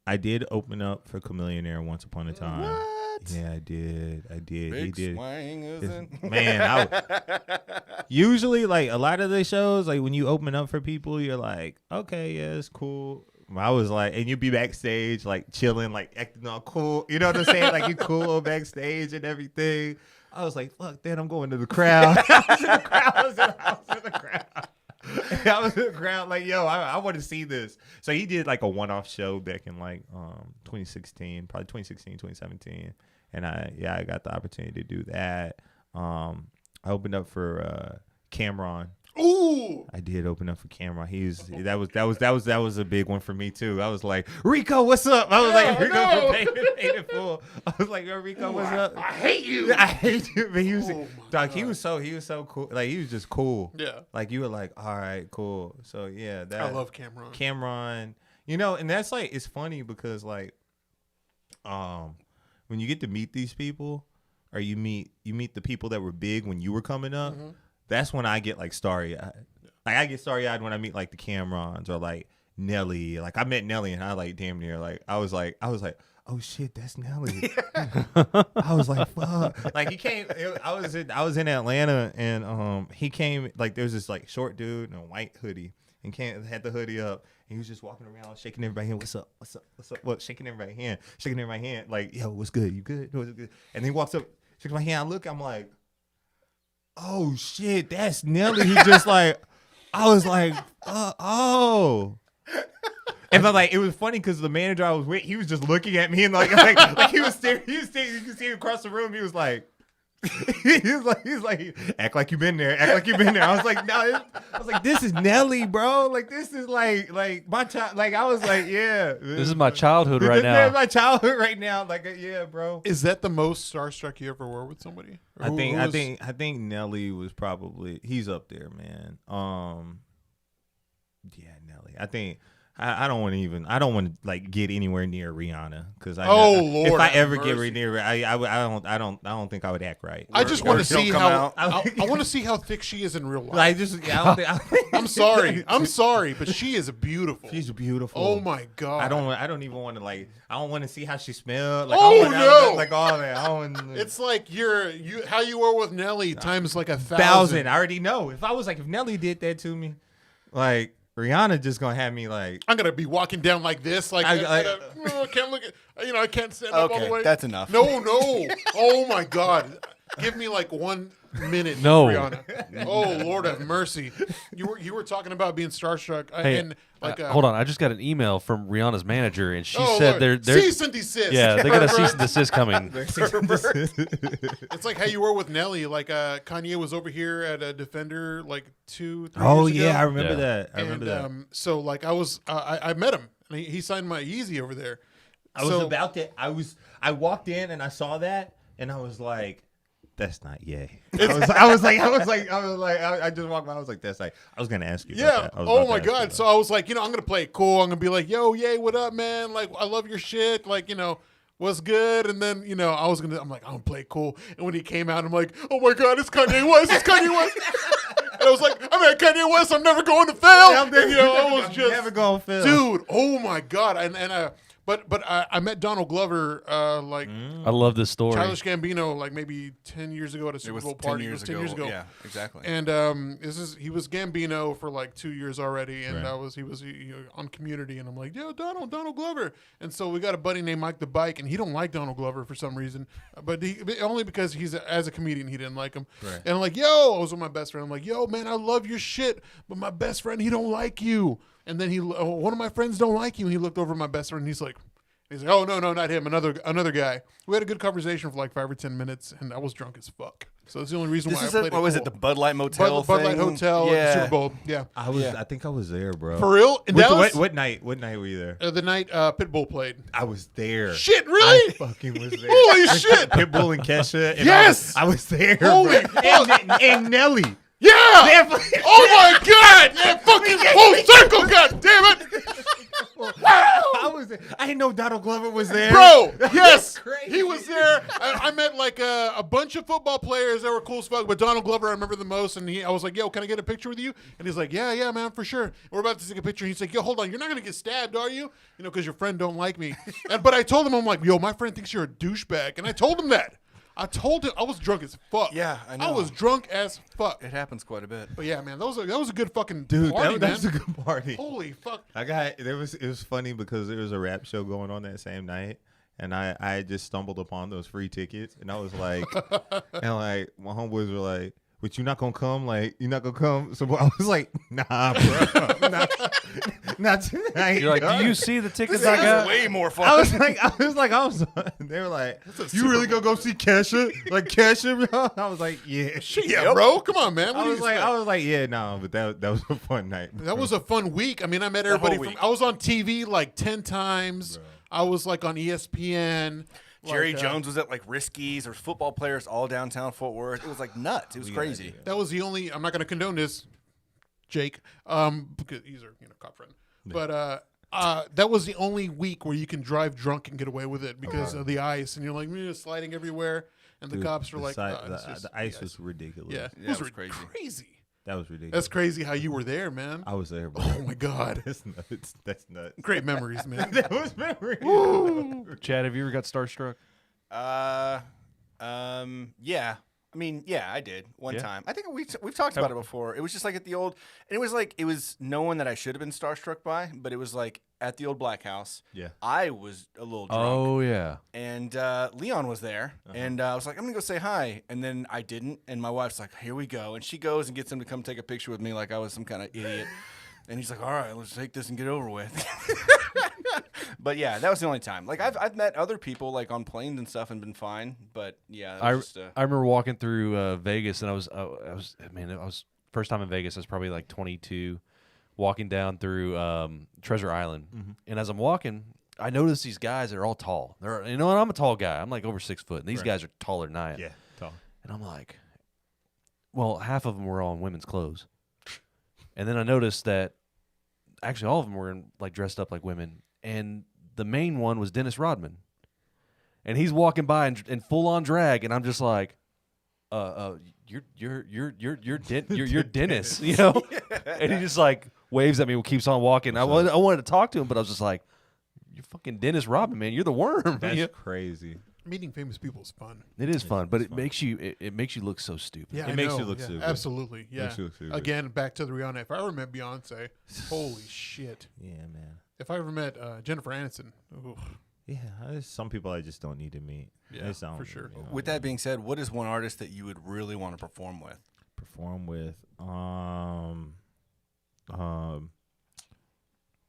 I did open up for Chameleonaire once upon a time. What? Yeah, I did. Big he did. swing is in. Man, usually like a lot of the shows, like when you open up for people, you're like, okay, yeah, it's cool. I was like, and you'd be backstage, like chilling, like acting all cool. You know what I'm saying? Like you cool backstage and everything. I was like, fuck, then I'm going to the crowd. I was in the crowd. Like, yo, I want to see this. So he did like a one-off show back in like 2016, probably 2016, 2017. And I got the opportunity to do that. I opened up for Cameron. Ooh, I did open up for Cameron. That was a big one for me too. I was like, Rico, what's up? I was like, Rico from Paid in Full. I was like, yo, Rico, what's up? I hate you. I hate you. But he was he was so cool. Like he was just cool. Yeah. Like you were like, all right, cool. So yeah, I love Cameron. Cameron, and that's like, it's funny because like, when you get to meet these people, or you meet the people that were big when you were coming up. Mm-hmm. That's when I get like starry-eyed. Like I get starry-eyed when I meet like the Camerons or like Nelly. Like I met Nelly and I like damn near like I was like, oh shit, that's Nelly. I was like, fuck. Like he came. I was in Atlanta and he came. Like there's this like short dude in a white hoodie and had the hoodie up. And he was just walking around shaking everybody's hand. What's up? What's up? What's up? What? Shaking everybody's hand. Like, yo, what's good? You good? What's good? And then he walks up, shakes my hand. I look. I'm like, oh shit, that's Nelly. He just like, I was like, oh. And but like, it was funny because the manager I was with, he was just looking at me and like he was staring. You can see him across the room. He was like, he's like, act like you've been there. I was like, no. I was like, this is Nelly, bro. Like this is like my child. Like I was like, yeah. This is my childhood right now. This is my childhood right now. Like yeah, bro. Is that the most starstruck you ever were with somebody? I think Nelly was probably, he's up there, man. Yeah, Nelly. I think. I don't want to like get anywhere near Rihanna because Lord, if I ever get near, I don't think I would act right. I just want to see how I want to see how thick she is in real life. I'm sorry, but she is beautiful. She's beautiful. Oh my god. I don't even want to like. I don't want to see how she smells. Like, no, like all that. It's like how you were with Nelly times like 1,000. I already know. If Nelly did that to me, like. Rihanna just gonna have me like I'm gonna be walking down like this, like I can't look at I can't stand up all the way. That's enough. No. Oh my god. Give me like 1 minute, no. Rihanna. Oh Lord have mercy. You were talking about being starstruck. Hey, and like hold on, I just got an email from Rihanna's manager, and she said Lord. they're cease and desist. Yeah, they got a cease and desist coming. It's like how you were with Nelly. Like Kanye was over here at a Defender like 2-3 years ago. Oh yeah, I remember that. I remember that. So like I met him and he signed my Yeezy over there. I walked in and I saw that and I was like, that's not yay. I just walked by. I was like, that's like, I was going to ask you about that. Oh my God. So I was like, I'm going to play it cool. I'm going to be like, yo, yay, what up, man? Like, I love your shit. Like, what's good? And then, I'm like, I'm going to play it cool. And when he came out, I'm like, oh my God, it's Kanye West. It's Kanye West. And I was like, I'm at Kanye West. I'm never going to fail. I'm never going to fail. Dude, oh my God. But I met Donald Glover I love this story. Childish Gambino like maybe 10 years ago at a Super Bowl party. It was 10 years ago. Yeah, exactly. And he was Gambino for like 2 years already, and right. he was on Community, and I'm like, yo, Donald Glover. And so we got a buddy named Mike the Bike, and he don't like Donald Glover for some reason, but only because as a comedian he didn't like him. Right. And I'm like, yo, I was with my best friend. I'm like, yo, man, I love your shit, but my best friend, he don't like you. And then one of my friends don't like you. And he looked over at my best friend and he's like, oh, no, not him. Another guy. We had a good conversation for like 5 or 10 minutes and I was drunk as fuck. So that's the only reason why I played it. What was it? The Bud Light Motel Bud Light Hotel at the Super Bowl. Yeah. I think I was there, bro. For real? In Dallas? What night were you there? The night Pitbull played. I was there. Shit, really? I fucking was there. Holy shit. Pitbull and Kesha. And yes. I was there. Holy fuck. And Nelly. Yeah! Oh my God! Yeah, fucking full circle, God damn it! I didn't know Donald Glover was there. Bro, yes! Crazy. He was there. I met like a bunch of football players that were cool as fuck, but Donald Glover I remember the most. And I was like, yo, can I get a picture with you? And he's like, yeah, man, for sure. And we're about to take a picture. And he's like, yo, hold on, you're not gonna get stabbed, are you? You know, because your friend don't like me. But I told him, I'm like, yo, my friend thinks you're a douchebag, and I told him that. I told him I was drunk as fuck. Yeah, I know. I was drunk as fuck. It happens quite a bit. But yeah, man, that was a good fucking Dude, party, that was man. a good party. Holy fuck. It was funny because there was a rap show going on that same night, and I just stumbled upon those free tickets, and I was like, and like my homeboys were like, "But you not gonna come? Like you not gonna come?" So I was like, "Nah, bro, not tonight." You're like, do you see the tickets I got? Way more fun. I was like, they were like, "You really gonna go see Kesha? Like Kesha, bro?" I was like, "Yeah, Yeah, bro. Come on, man. What do you expect? I was like, yeah, no, but that was a fun night. Bro. That was a fun week. I mean, I met everybody from. I was on TV like 10 times. Bro. I was like on ESPN. Jerry Jones was at like Risky's. There was football players all downtown Fort Worth. It was like nuts. It was crazy. That was the only. I'm not going to condone this, Jake, because he's a cop friend. But that was the only week where you can drive drunk and get away with it because of the ice, and you're like sliding everywhere, and the cops are like, the ice was ridiculous. Yeah, it was crazy. That was ridiculous. That's crazy how you were there, man. I was there, bro. Oh my god, that's nuts. That's nuts. Great memories, man. That was memories. Chad, have you ever got starstruck? Yeah. I mean, yeah, I did one time. I think we've talked about it before. It was just like at the old, and it was no one that I should have been starstruck by, but it was like at the old Black House. Yeah. I was a little drunk. Oh yeah. And Leon was there, and I was like, I'm gonna go say hi, and then I didn't, and my wife's like, here we go, and she goes and gets him to come take a picture with me like I was some kind of idiot, and he's like, all right, let's take this and get over with. But yeah, that was the only time. Like I've met other people like on planes and stuff and been fine, but yeah, I remember walking through Vegas, and I was first time in Vegas. I was probably like 22, walking down through Treasure Island, and as I'm walking, I noticed these guys that are all tall. And I'm a tall guy. I'm like over 6 foot, and these guys are taller than I am. Yeah, tall. And I'm like, well, half of them were all in women's clothes, and then I noticed that actually all of them were like dressed up like women. And the main one was Dennis Rodman, and he's walking by in full on drag, and I'm just like, you're Dennis, you know? And he just like waves at me, keeps on walking. I wanted to talk to him, but I was just like, you're fucking Dennis Rodman, man. You're the worm. That's crazy. Meeting famous people is fun. It is fun, but it makes you look so stupid. Yeah, it makes you look stupid. Absolutely. Yeah. Makes you look stupid. Again, back to the Rihanna. If I ever met Beyonce, holy shit. Yeah, man. If I ever met Jennifer Aniston, yeah, there's some people I just don't need to meet. Yeah, for sure. With that being said, what is one artist that you would really want to perform with?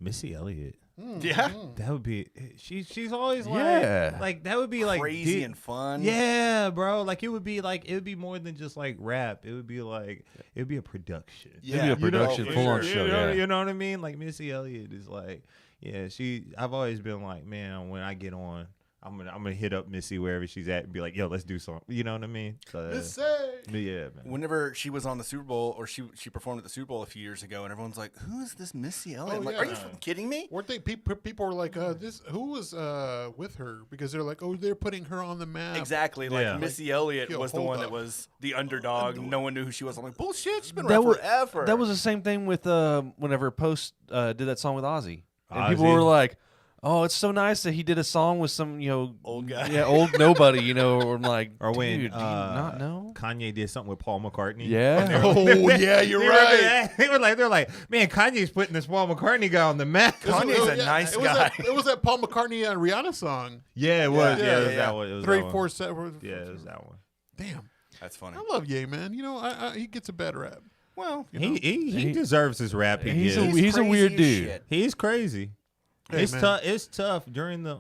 Missy Elliott. Yeah, that would be. She's always like that would be like crazy and fun. Yeah, bro. Like it would be more than just like rap. It would be a production. Yeah, it'd be a production, full on show. You know what I mean? Like Missy Elliott is like, yeah. I've always been like, man, when I get on, I'm gonna hit up Missy wherever she's at and be like, yo, let's do something. You know what I mean? So, Missy. Yeah, man. Whenever she was on the Super Bowl, or she performed at the Super Bowl a few years ago, and everyone's like, "Who is this Missy Elliott?" I'm like, are you kidding me? Weren't they? People were like, "This who was with her?" Because they're like, "Oh, they're putting her on the map." Exactly. Like Missy Elliott was the one that was the underdog. No one knew who she was. I'm like, bullshit. She's been around forever. That was the same thing with whenever Post did that song with Ozzy, and people were like, oh, it's so nice that he did a song with some, old guy. Yeah, old nobody, Or I'm like, or when, dude, do you not know? Kanye did something with Paul McCartney. Yeah. Yeah, you're right. They're like, man, Kanye's putting this Paul McCartney guy on the map. Kanye's a nice guy. It was that Paul McCartney and Rihanna song. Yeah, it was. Yeah, it was that one. It was 3, 4, 7. Yeah, it was that one. Damn. That's funny. I love Ye, man. He gets a bad rap. Well, he deserves his rap. He's a weird dude. He's crazy. Hey, it's tough during the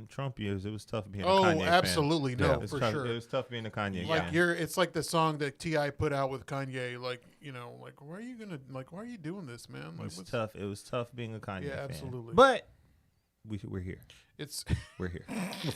Trump years. It was tough being a Kanye fan. Absolutely, no, for tough, sure. It was tough being a Kanye fan. It's like the song that T.I. put out with Kanye. Like why are you doing this, man? Like, it was tough. It was tough being a Kanye fan. Yeah, absolutely. But we're here. It's We're here.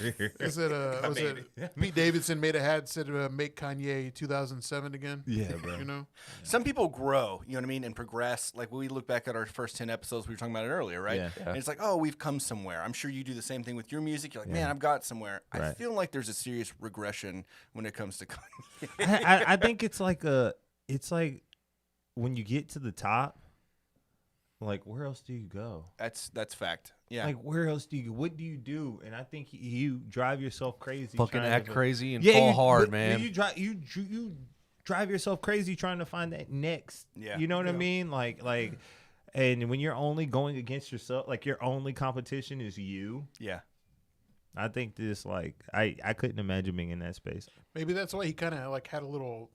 We're here. Is it was it Pete Davidson made a hat said make Kanye 2007 again? Yeah, bro. You know, some people grow, you know what I mean, and progress. Like when we look back at our first 10 episodes, we were talking about it earlier, right? Yeah. And it's like, oh, we've come somewhere. I'm sure you do the same thing with your music. You're like, man, I've got somewhere. I Right. feel like there's a serious regression when it comes to Kanye. I think it's like when you get to the top, like where else do you go? That's fact. Yeah. Like where else do you? What do you do? And I think you drive yourself crazy. Fucking trying act to- crazy and Yeah, fall you- hard, but man. You drive yourself crazy trying to find that next. Yeah. You know what I mean? Like, and when you're only going against yourself, like your only competition is you. Yeah. I think this, like, I couldn't imagine being in that space. maybe that's why he kind of like had a little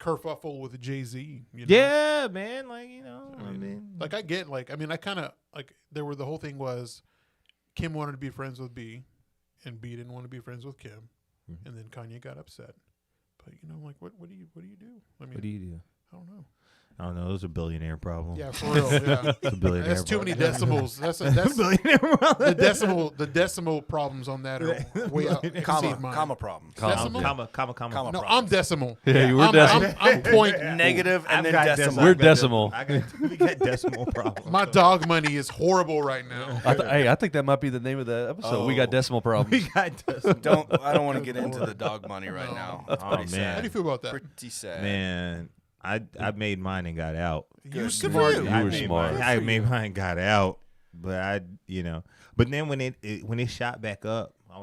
kerfuffle with Jay-Z. You know? Yeah, man. Like, you know, I mean, Like I get like I mean I kind of like there were the whole thing was Kim wanted to be friends with B, and B didn't want to be friends with Kim, and then Kanye got upset. But you know, like what do you do? I mean, what do you do? I don't know. I don't know. Those are billionaire problems. Yeah, for real. Yeah, It's a billionaire. that's too many problem. decimals. That's billionaire problem. the decimal problems on that are way out. exceed mine. Comma problems. Decimal? Comma. Comma. No, I'm decimal. Yeah, you were decimal. I'm point. Negative and I've then got decimal. We're decimal. We got decimal problems. My dog money is horrible right now. I think that might be the name of the episode. We got decimal problems. We got decimal. I don't want to get into the dog money right now. That's Oh, pretty man. How sad. do you feel about that? Pretty sad. Man, I made mine and got out. You Good smart. for you. I were made smart. Mine, I made mine, got out, but but then when it shot back up, I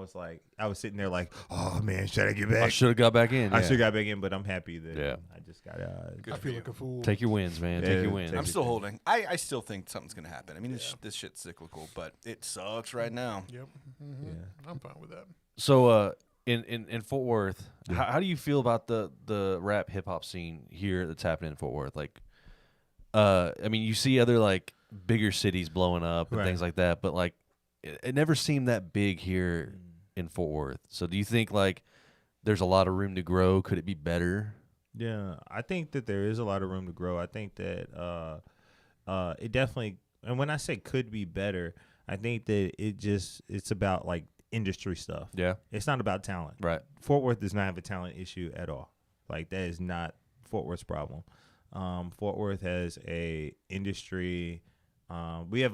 was sitting there like, oh man, should I get I back? should have got back in. I yeah. should have got back in, but I'm happy that Yeah. I just got out. I feel like a fool. Take your wins, man. Yeah, Take your wins. take I'm still holding. I still think something's going to happen. I mean, this shit's cyclical, but it sucks right now. Yep. Yeah. I'm fine with that. So, in Fort Worth, how do you feel about the rap hip hop scene here that's happening in Fort Worth? Like, I mean, you see other like bigger cities blowing up and Right. things like that, but like, it never seemed that big here in Fort Worth. So, do you think like there's a lot of room to grow? Could it be better? Yeah, I think that there is a lot of room to grow. I think that it definitely, and when I say could be better, I think that it's about like industry stuff. Yeah. It's not about talent. Right. Fort Worth does not have a talent issue at all. Like that is not Fort Worth's problem. Fort Worth has a industry. We have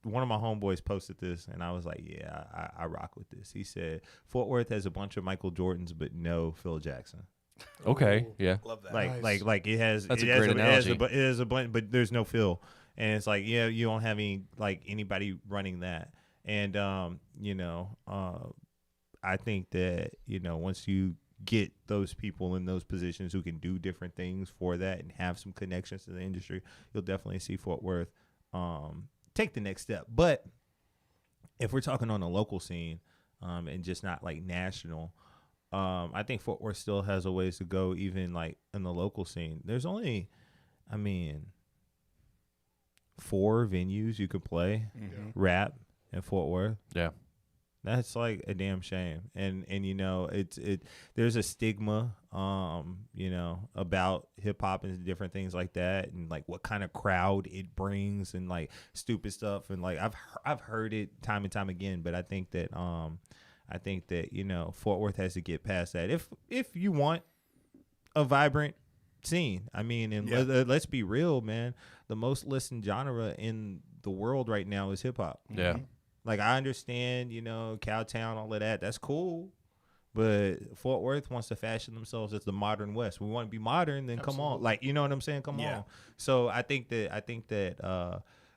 one of my homeboys posted this, and I was like, yeah, I rock with this. He said Fort Worth has a bunch of Michael Jordans, but no Phil Jackson. Okay. Yeah. Love that. Nice. Like it has. That's it a has great analogy. It has a bunch, but there's no Phil, and it's like you don't have anybody running that, and I think that once you get those people in those positions who can do different things for that and have some connections to the industry, you'll definitely see Fort Worth take the next step. But if we're talking on the local scene and just not like national, I think Fort Worth still has a ways to go even like in the local scene. There's only, 4 venues you could play rap in Fort Worth. Yeah. That's like a damn shame. And there's a stigma about hip hop and different things like that, and like what kind of crowd it brings and like stupid stuff, and like I've heard it time and time again, but I think that Fort Worth has to get past that if you want a vibrant scene. I mean, and let's be real, man, the most listened genre in the world right now is hip hop. Yeah. Like, I understand, Cowtown, all of that. That's cool. But Fort Worth wants to fashion themselves as the modern West. We want to be modern, then come on. Like, you know what I'm saying? Come on. So I think that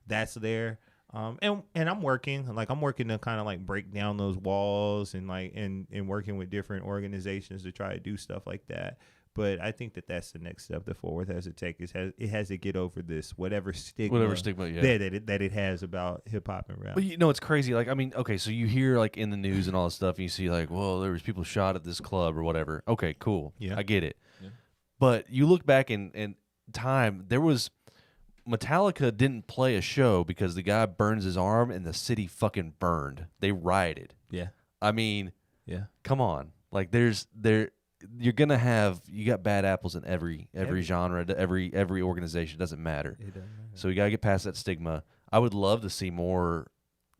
that's there. And I'm working. Like, I'm working to kind of like break down those walls and like and working with different organizations to try to do stuff like that. But I think that that's the next step that Fort Worth has to take. It has to get over this whatever stigma that it has about hip hop and rap. But it's crazy. Like, I mean, okay, so you hear like in the news and all this stuff, and you see like, well, there was people shot at this club or whatever. Okay, cool. Yeah. I get it. Yeah. But you look back in time, there was Metallica didn't play a show because the guy burns his arm and the city fucking burned. They rioted. Yeah. I mean, yeah. Come on. Like you got bad apples in every genre, every organization. It doesn't matter. It doesn't matter. So you got to get past that stigma. I would love to see more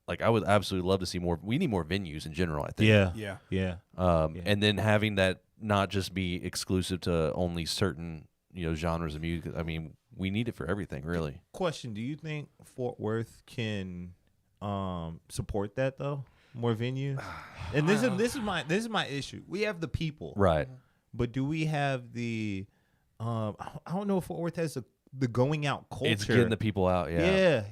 like I would absolutely love to see more. We need more venues in general, I think. Yeah. And then having that not just be exclusive to only certain genres of music. I mean, we need it for everything, really. Question: do you think Fort Worth can support that though? More venues? And this is my issue. We have the people, right? But do we have the? I don't know if Fort Worth has the going out culture. It's getting the people out. Yeah.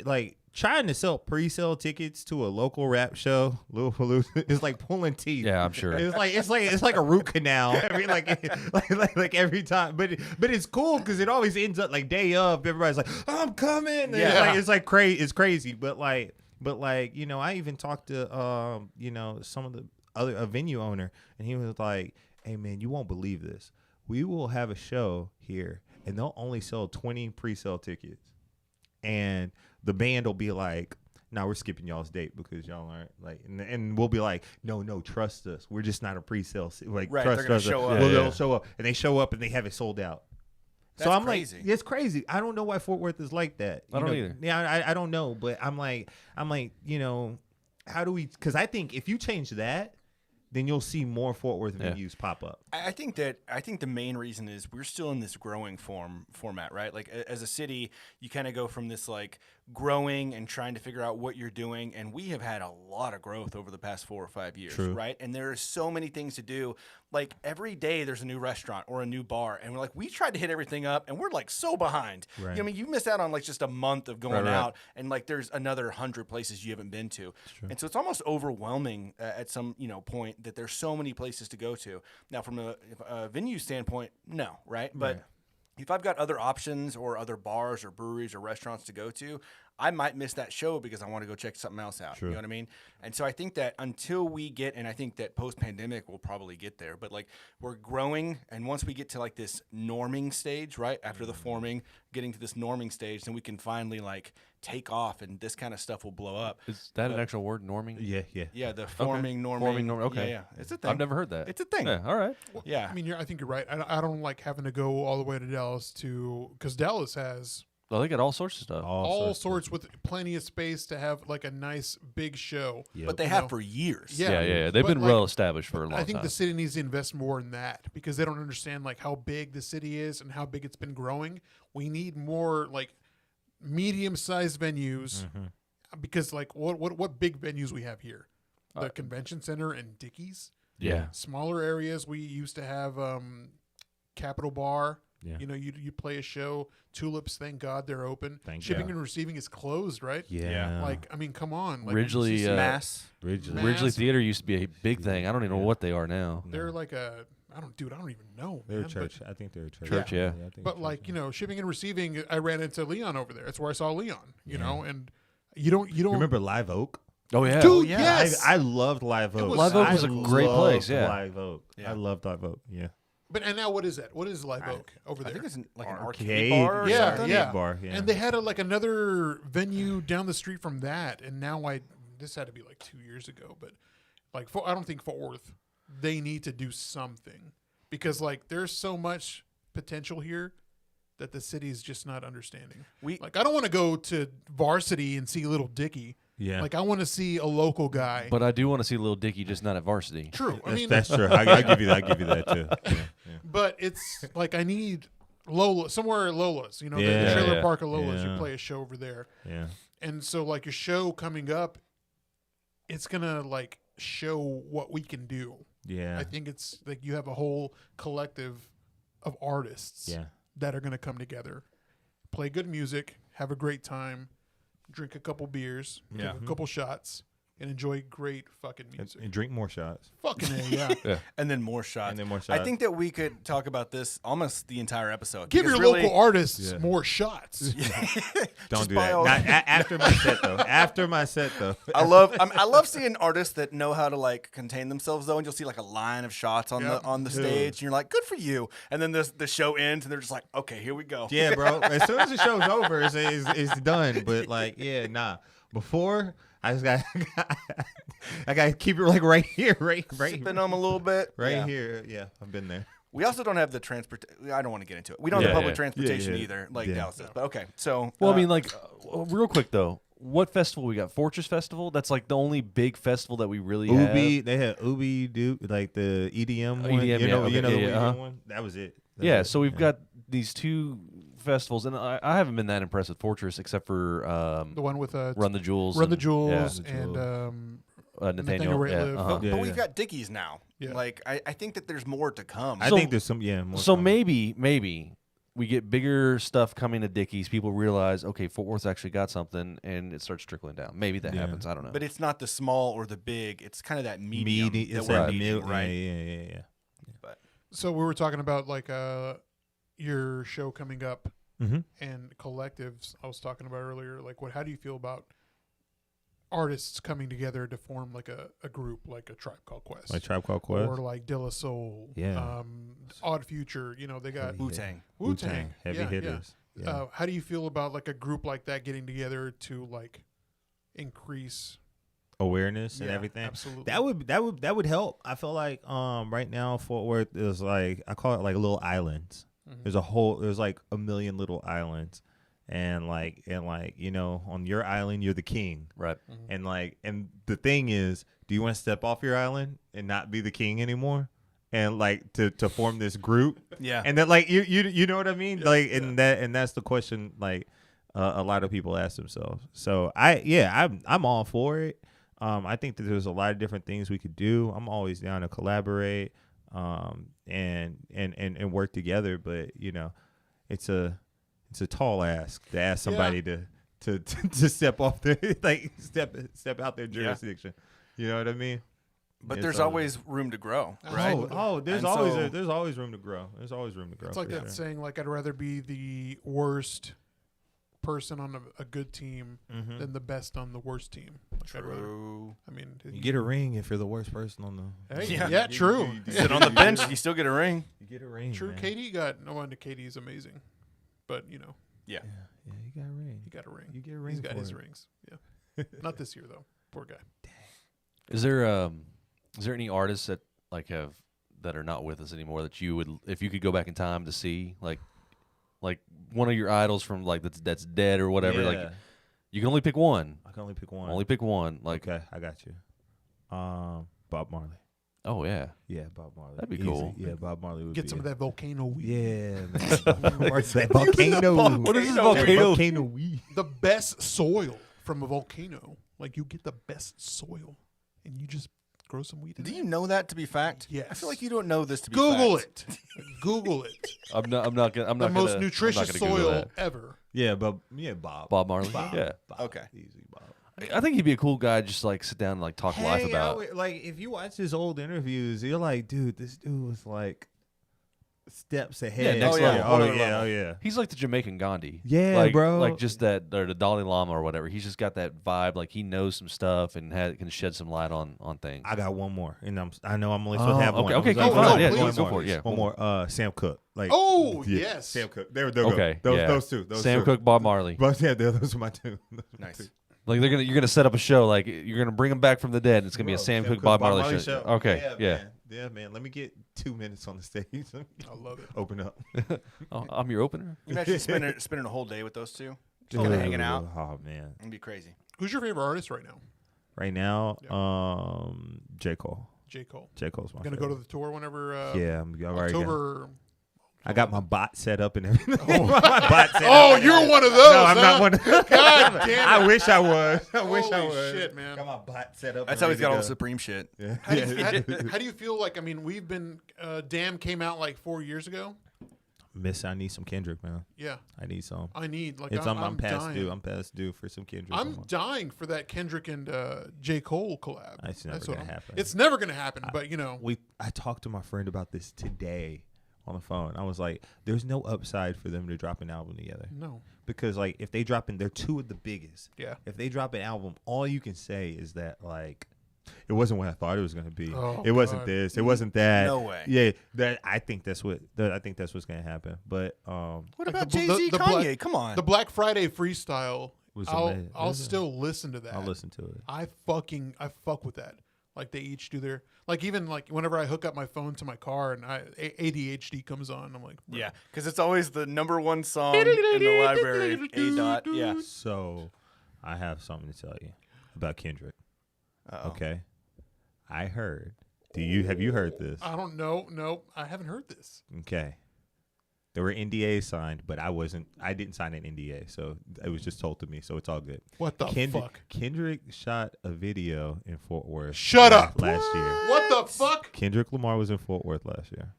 Like trying to sell pre-sale tickets to a local rap show, Lil Palooza, is like pulling teeth. Yeah, I'm sure. It's like a root canal. I mean, like every time, but it's cool because it always ends up like day of. Everybody's like, I'm coming. Yeah. It's like crazy. It's crazy. But I even talked to some of the a venue owner, and he was like, hey man, you won't believe this. We will have a show here, and they'll only sell 20 pre-sale tickets. And the band will be like, "No, we're skipping y'all's date because y'all aren't like," and we'll be like, "No, trust us. We're just not a pre-sale. Like, right, trust they're us." show up. They'll show up, and they show up, and they have it sold out. That's so I'm crazy. like, it's crazy. I don't know why Fort Worth is like that. I don't either. Yeah, I don't know, but I'm like, how do we? Because I think if you change that, then you'll see more Fort Worth venues pop up. I think the main reason is we're still in this growing format, right? Like as a city, you kind of go from this like growing and trying to figure out what you're doing, and we have had a lot of growth over the past 4 or 5 years, right? And there are so many things to do. Like every day there's a new restaurant or a new bar, and we tried to hit everything up, and we're like so behind. Right. I mean, you missed out on like just a month of going out, and like there's another 100 places you haven't been to, and so it's almost overwhelming at some point that there's so many places to go to. Now, from a venue standpoint, no, right? But if I've got other options or other bars or breweries or restaurants to go to, I might miss that show because I want to go check something else out. You know what I mean? And so I think that until we get, and I think that post-pandemic we'll probably get there, but like we're growing, and once we get to like this norming stage, right? After the forming, getting to this norming stage, then we can finally like take off, and this kind of stuff will blow up. Is that an actual word, norming? Yeah, the forming, norming. Forming, norming. Okay. Yeah, it's a thing. I've never heard that. It's a thing. Yeah, all right. Well, Yeah. I mean, I think you're right. I don't like having to go all the way to Dallas because Dallas has Well, they got all sorts of stuff. all sorts with plenty of space to have like a nice big show. Yep. But they have for years. Yeah. They've But, been like, well established for a long time. I think the city needs to invest more in that because they don't understand like how big the city is and how big it's been growing. We need more like medium-sized venues because like what big venues we have here? The convention center and Dickies. Yeah. Smaller areas we used to have Capitol Bar. Yeah. You know, you play a show. Tulips, thank God they're open. Shipping and receiving is closed, right? Yeah. Like, I mean, come on. Like, Ridgely, Mass. Ridgely Theater used to be a big thing. I don't even know what they are now. they're like I don't even know. They're man, a church. I think they're a church. Church, yeah. I think But church, like, you know, shipping and receiving, I ran into Leon over there. That's where I saw Leon, you know, and you don't remember Live Oak? Oh, yeah. Dude, yeah. yes. I loved Live Oak. Live Oak was a great place, yeah. Live Oak. Yeah. I loved Live Oak. Yeah. But and now what is that? What is Live Oak over I there? think it's like an Arcade. arcade bar or Yeah, something. yeah. Bar, yeah. And they had another venue down the street from that, and now this had to be like 2 years ago, but like I don't think Fort Worth, they need to do something because like there's so much potential here that the city's just not understanding. Like I don't want to go to Varsity and see Little Dicky. Yeah. Like I want to see a local guy. But I do want to see Lil Dicky, just not at Varsity. True. I mean, That's true. I give you that too. Yeah. but it's like I need Lola somewhere at Lola's. You know, the Yeah. trailer Yeah. park of Lola's. Yeah. You play a show over there. Yeah. And so, like, your show coming up, it's going to, like, show what we can do. Yeah. I think it's, like, you have a whole collective of artists that are going to come together, play good music, have a great time, drink a couple beers, Yeah. take a couple shots, and enjoy great fucking music. And drink more shots. Fucking A, yeah. And then more shots. And then more I shots. think that we could talk about this almost the entire episode. Give your because really- local artists more shots. Don't Just do buy that. all- Not, after my set though. After my set though. I love seeing artists that know how to like contain themselves though, and you'll see like a line of shots on the stage, and you're like, good for you. And then the show ends, and they're just like, okay, here we go. Yeah, bro. As soon as the show's over, it's done. But like, yeah, nah. Before I just got I got to keep it like right here, right Sipping them a little bit. right Yeah. here. Yeah, I've been there. We also don't have the transport. I don't want to get into it. We don't have the public transportation Yeah. either, like Yeah. Dallas does. But okay, so Well, I mean, like, real quick, though. what festival we got? Fortress Festival. That's like the only big festival that we really have. They had Ubi, Duke, like the EDM one. EDM, you know, yeah, the okay, EDM one. That was it. So we've got these 2 festivals, and I haven't been that impressed with Fortress except for the one with Run the Jewels, and Nathaniel. Rateliff. But we've got Dickies now. Yeah. Like I think that there's more to come. I think there's some more. So coming. maybe we get bigger stuff coming to Dickies. People realize, okay, Fort Worth's actually got something, and it starts trickling down. Maybe that happens. I don't know. But it's not the small or the big. It's kind of that medium that we're needing, right? Yeah. But So we were talking about like your show coming up Mm-hmm. and collectives I was talking about earlier. Like, how do you feel about artists coming together to form like a group, like a Tribe Called Quest, Like Tribe Called Quest, or like De La Soul, Yeah. Odd Future? You know, they got Wu-Tang. heavy hitters. Yeah. How do you feel about like a group like that getting together to like increase Awareness and everything. Absolutely. That would help. I feel like right now Fort Worth is like, I call it like little islands. Mm-hmm. There's like a million little islands, and like you know, on your island you're the king, right? Mm-hmm. And the thing is, do you want to step off your island and not be the king anymore, and like to form this group? Yeah. And that, like, you know what I mean? And that's the question, like, a lot of people ask themselves. So I'm all for it. I think that there's a lot of different things we could do. I'm always down to collaborate, and work together. But you know, it's a tall ask to ask somebody to step off their step out their jurisdiction. You know what I mean? But there's always room to grow, right? There's always room to grow. There's always room to grow. It's like that saying, like, I'd rather be the worst person on a good team than the best on the worst team. Like, True. You get a ring if you're the worst person on the. Hey, true. You sit on the bench, you still get a ring. You get a ring. True. Man. Katie got no one. Katie is amazing, but you know. Yeah. Yeah, you got a ring. He got a ring. You get a ring. He's got his it. rings. Yeah. Not this year though. Poor guy. Is there any artists that that are not with us anymore that you would, if you could go back in time to see, like one of your idols from like that's dead or whatever? Yeah. Like, you can only pick one. I can only pick one. Only pick one. Like, okay, I got you. Bob Marley. oh yeah, Yeah, Bob Marley. That'd be Easy. cool. Yeah, Bob Marley would Get be some of it. that volcano weed. Yeah, man. That volcano. What is this That volcano? volcano weed. The best soil from a volcano. Like, you get the best soil, and you just grow some weed in Do it. you know that to be fact? Yes. I feel like you don't know this to be Google fact. it. Google it. I'm not The gonna. most I'm nutritious not gonna Google soil that. ever. Yeah, but Bob. Bob Marley. Bob. Yeah, Bob. Okay. Easy, Bob. I think he'd be a cool guy. Just like sit down and like talk life about. Like, if you watch his old interviews, you're like, dude, this dude was like steps ahead. next level. Oh yeah. He's like the Jamaican Gandhi. Yeah, like, bro. Like just that, or the Dalai Lama or whatever. He's just got that vibe. Like he knows some stuff and can shed some light on things. I got one more, and I know I'm only supposed to have one. Okay, I'm go sorry. for it. Yeah, please, go for it. Yeah, One more. Sam Cooke. Like, Oh, yeah, yes. Sam Cooke. They'll Okay, go. yeah. Those two. Sam two. Cooke, Bob Marley. But yeah, those are my two. Nice. Like you're gonna set up a show. Like you're gonna bring them back from the dead. And it's gonna be a Sam Cooke, Bob Marley show. Okay, yeah. Yeah, man. Let me get 2 minutes on the stage. I love it. Open up. Oh, I'm your opener. You imagine spending a whole day with those two? Just kind of hanging out. Oh man. It'd be crazy. Who's your favorite artist right now? Right now, J. Cole. J. Cole. J. Cole's my Gonna favorite. go to the tour whenever. Yeah, I've already got, October. I got my bot set up and everything. My bot set Oh, up. you're one of those. No, I'm huh? not one of those. God damn it. I wish I was. I wish I Holy was. shit, man. Got my bot set up. That's and how he's got all the ready to Supreme shit. go. How do, you, Yeah. how do you feel like? I mean, we've been. Damn came out like 4 years ago. I need some Kendrick, man. Yeah, I need some. I need like. It's I'm past dying. due. I'm past due for some Kendrick. I'm dying for that Kendrick and J. Cole collab. It's never That's what gonna I'm- happen. It's never gonna happen. But you know, I talked to my friend about this today on the phone. I was like, there's no upside for them to drop an album together. no. Because like if they drop in, they're two of the biggest. Yeah. If they drop an album, all you can say is that like it wasn't what I thought it was going to be. Oh, it wasn't God. this. It wasn't that. No way. Yeah, that I think that's what's going to happen. But What Like about the- Jay-Z, the Kanye? Black- Come on. The Black Friday freestyle. Was I'll amazing. I'll still listen to that. I'll listen to it. I fuck with that. Like they each do their even like whenever I hook up my phone to my car and ADHD comes on, I'm like, bro. Yeah, because it's always the number one song in the library. A dot. Yeah. So I have something to tell you about Kendrick. Uh-oh. Okay, I heard. Have you heard this? I don't know. No, I haven't heard this. Okay. There were NDAs signed, but I didn't sign an NDA, so it was just told to me, so it's all good. What the fuck? Kendrick shot a video in Fort Worth. Shut up. Last year. What the fuck? Kendrick Lamar was in Fort Worth last year.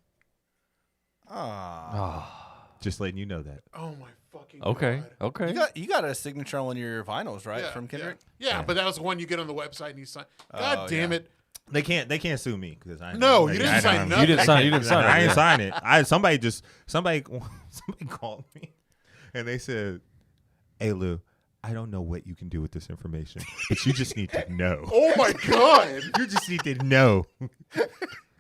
Just letting you know that. Oh my fucking Okay. God. Okay. You got a signature on one of your vinyls, right, from Kendrick? Yeah, but that was the one you get on the website and you sign. God damn it. They can't sue me because I No, you didn't sign nothing. You didn't sign it. I didn't sign it. Somebody called me and they said, "Hey Lou, I don't know what you can do with this information, but you just need to know." Oh my God. You just need to know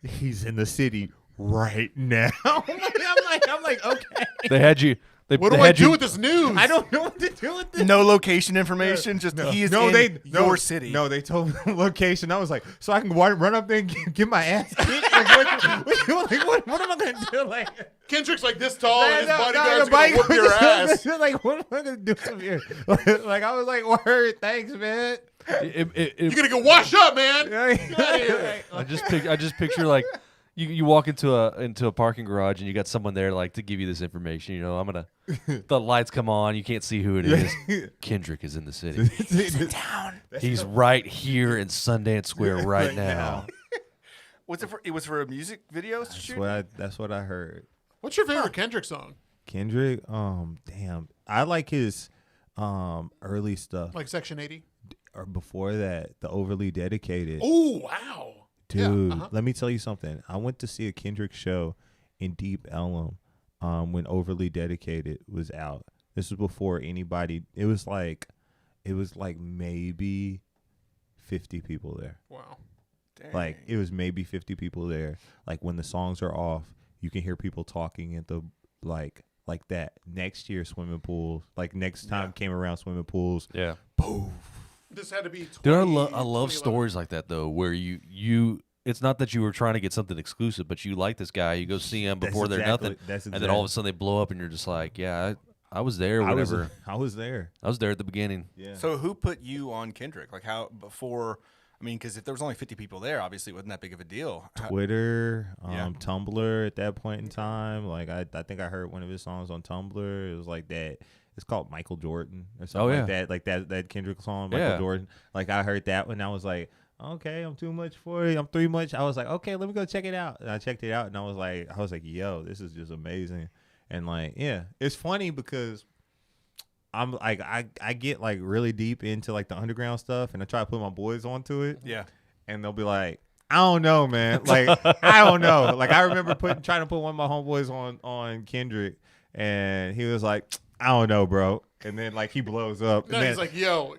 he's in the city right now. I'm like, okay. They had you. What do I do with this news? I don't know what to do with this. No location information, just he is in your city. No, they told me the location. I was like, so I can run up there and get my ass kicked? Like, what am I going to do? Like, Kendrick's like this tall and his bodyguard's going to whoop your ass. Like, what am I going to do from here? Like, I was like, word, thanks, man. You're going to go wash up, man. Get out of here. I just picture like you walk into a parking garage and you got someone there like to give you this information. You know, I'm gonna. The lights come on. You can't see who it is. Kendrick is in the city. He's in town. He's right here in Sundance Square right now. It was for a music video shoot? That's what I heard. What's your favorite Kendrick song? Kendrick, damn. I like his early stuff. Like Section 80? Or before that, the Overly Dedicated. Oh, wow. Dude, let me tell you something. I went to see a Kendrick show in Deep Ellum when Overly Dedicated was out. This was before anybody. It was like maybe 50 people there. Wow. Dang. Like it was maybe 50 people there. Like when the songs are off, you can hear people talking at the like that. Next year, swimming pools. Like next time came around, swimming pools. Yeah. Poof. This had to be 20, Dude, I love stories like that though, where you it's not that you were trying to get something exclusive, but you like this guy, you go see him before they're nothing, and then all of a sudden they blow up, and you're just like, yeah, I was there. Whatever. I was there. I was there at the beginning. Yeah. So who put you on Kendrick? Like how before? I mean, because if there was only 50 people there, obviously it wasn't that big of a deal. Twitter, Tumblr at that point in time. Like I think I heard one of his songs on Tumblr. It was like that. It's called Michael Jordan or something like that. Like that Kendrick song, Michael Jordan. Like I heard that one. I was like, okay, I'm too much for it. I'm too much. I was like, okay, let me go check it out. And I checked it out, and I was like, yo, this is just amazing. And like, yeah, it's funny because I'm like, I get like really deep into like the underground stuff, and I try to put my boys onto it. Yeah, and they'll be like, I don't know, man. Like, I don't know. Like, I remember trying to put one of my homeboys on Kendrick, and he was like, I don't know, bro. And then like he blows up. No, he's like, yo.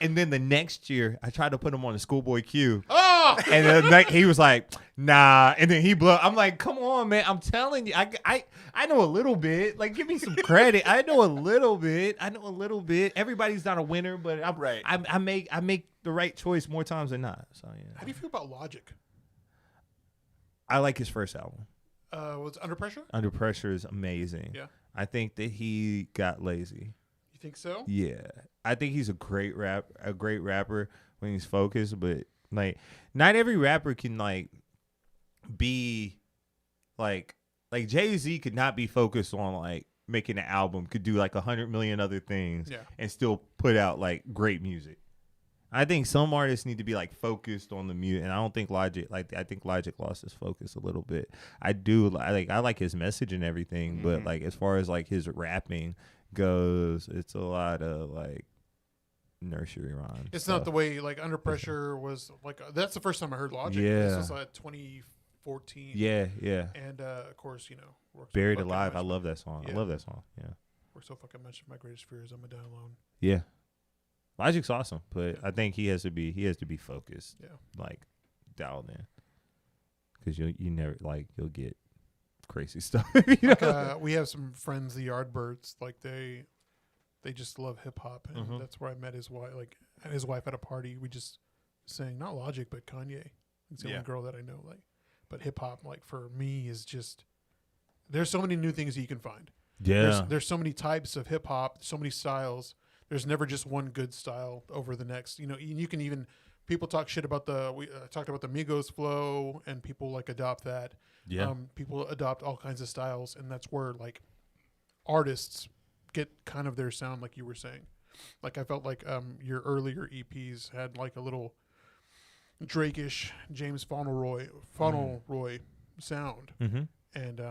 And then the next year, I tried to put him on the Schoolboy Q. Oh! And then like, he was like, nah. And then he blew. I'm like, come on, man. I'm telling you, I know a little bit. Like, give me some credit. I know a little bit. Everybody's not a winner, but I make the right choice more times than not. So yeah. How do you feel about Logic? I like his first album. Was Under Pressure? Under Pressure is amazing. Yeah. I think that he got lazy. You think so? Yeah. I think he's a great rapper when he's focused, but like not every rapper can like be like Jay-Z could not be focused on like making an album, could do like 100 million other things and still put out like great music. I think some artists need to be like focused on the music, and I don't think Logic I think Logic lost his focus a little bit. I like his message and everything, but like as far as like his rapping goes, it's a lot of like nursery rhymes. It's not the way like Under Pressure was like. That's the first time I heard Logic. Yeah. This was like 2014. Yeah. And of course, you know, Buried Alive. I love that song. Yeah. I love that song. Yeah. Worked so fucking much. My greatest fear is I'm gonna die alone. Yeah. Logic's awesome, but I think he has to be focused. Yeah. Like dialed in. Because you never like you'll get crazy stuff. You know? We have some friends, the Yardbirds. Like they just love hip hop, and that's where I met his wife. Like his wife at a party, we just sang not Logic but Kanye. It's the only girl that I know. Like, but hip hop, like for me, is just there's so many new things that you can find. Yeah, there's so many types of hip hop, so many styles. there's never just one good style over the next. You know, you can even people talk shit about we talked about the Migos flow, and people like adopt that. Yeah. People adopt all kinds of styles, and that's where like artists get kind of their sound, like you were saying. Like I felt like your earlier EPs had like a little Drake-ish James Fauntleroy sound, and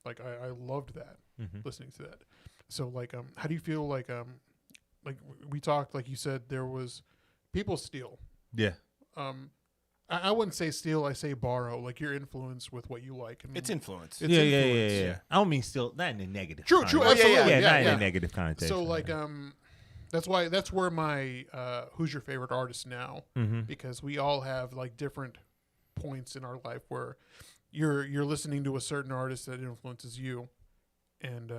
like I loved that listening to that. So like how do you feel like we talked, like you said, there was people steal. Yeah. I wouldn't say steal, I say borrow, like your influence with what you like. It's influence. It's yeah, influence. yeah. I don't mean steal, not in a negative. True, absolutely. Yeah, not in yeah. a negative connotation. So like that's where my who's your favorite artist now? Because we all have like different points in our life where you're listening to a certain artist that influences you, and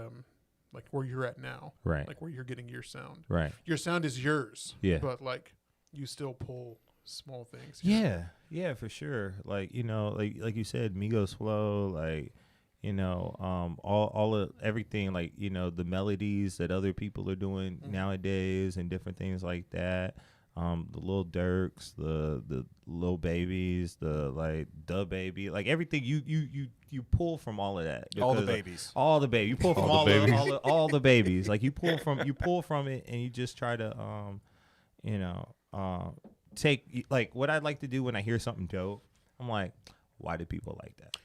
like where you're at now, right? Like where you're getting your sound, right? Your sound is yours, yeah. But like you still pull small things. Yeah, for sure. Like, you know, like you said, Migos flow, like, you know, all of everything, like, you know, the melodies that other people are doing nowadays and different things like that. The Lil Durks, the Lil Babies, the Baby, like everything you pull from all of that. All the babies. Like, all the baby. You pull from all the babies. Like you pull from it, and you just try to you know, take, like, what I'd like to do when I hear something dope, I'm like, why do people like that?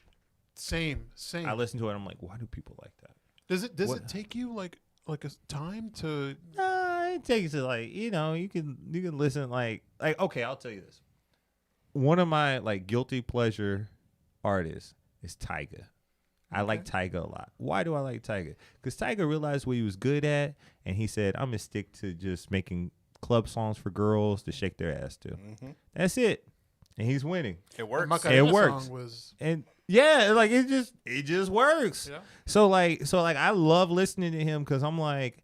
Same. I listen to it, I'm like, why do people like that? Does it take you like a time to? It takes it, like, you know, you can listen, like okay, I'll tell you this. One of my like guilty pleasure artists is Tyga. I like Tyga a lot. Why do I like Tyga? Because Tyga realized what he was good at, and he said, I'm gonna stick to just making club songs for girls to shake their ass to. That's it. And he's winning. It works. Macarena it works. Song was, and yeah, like it just works. Yeah. So like I love listening to him because I'm like,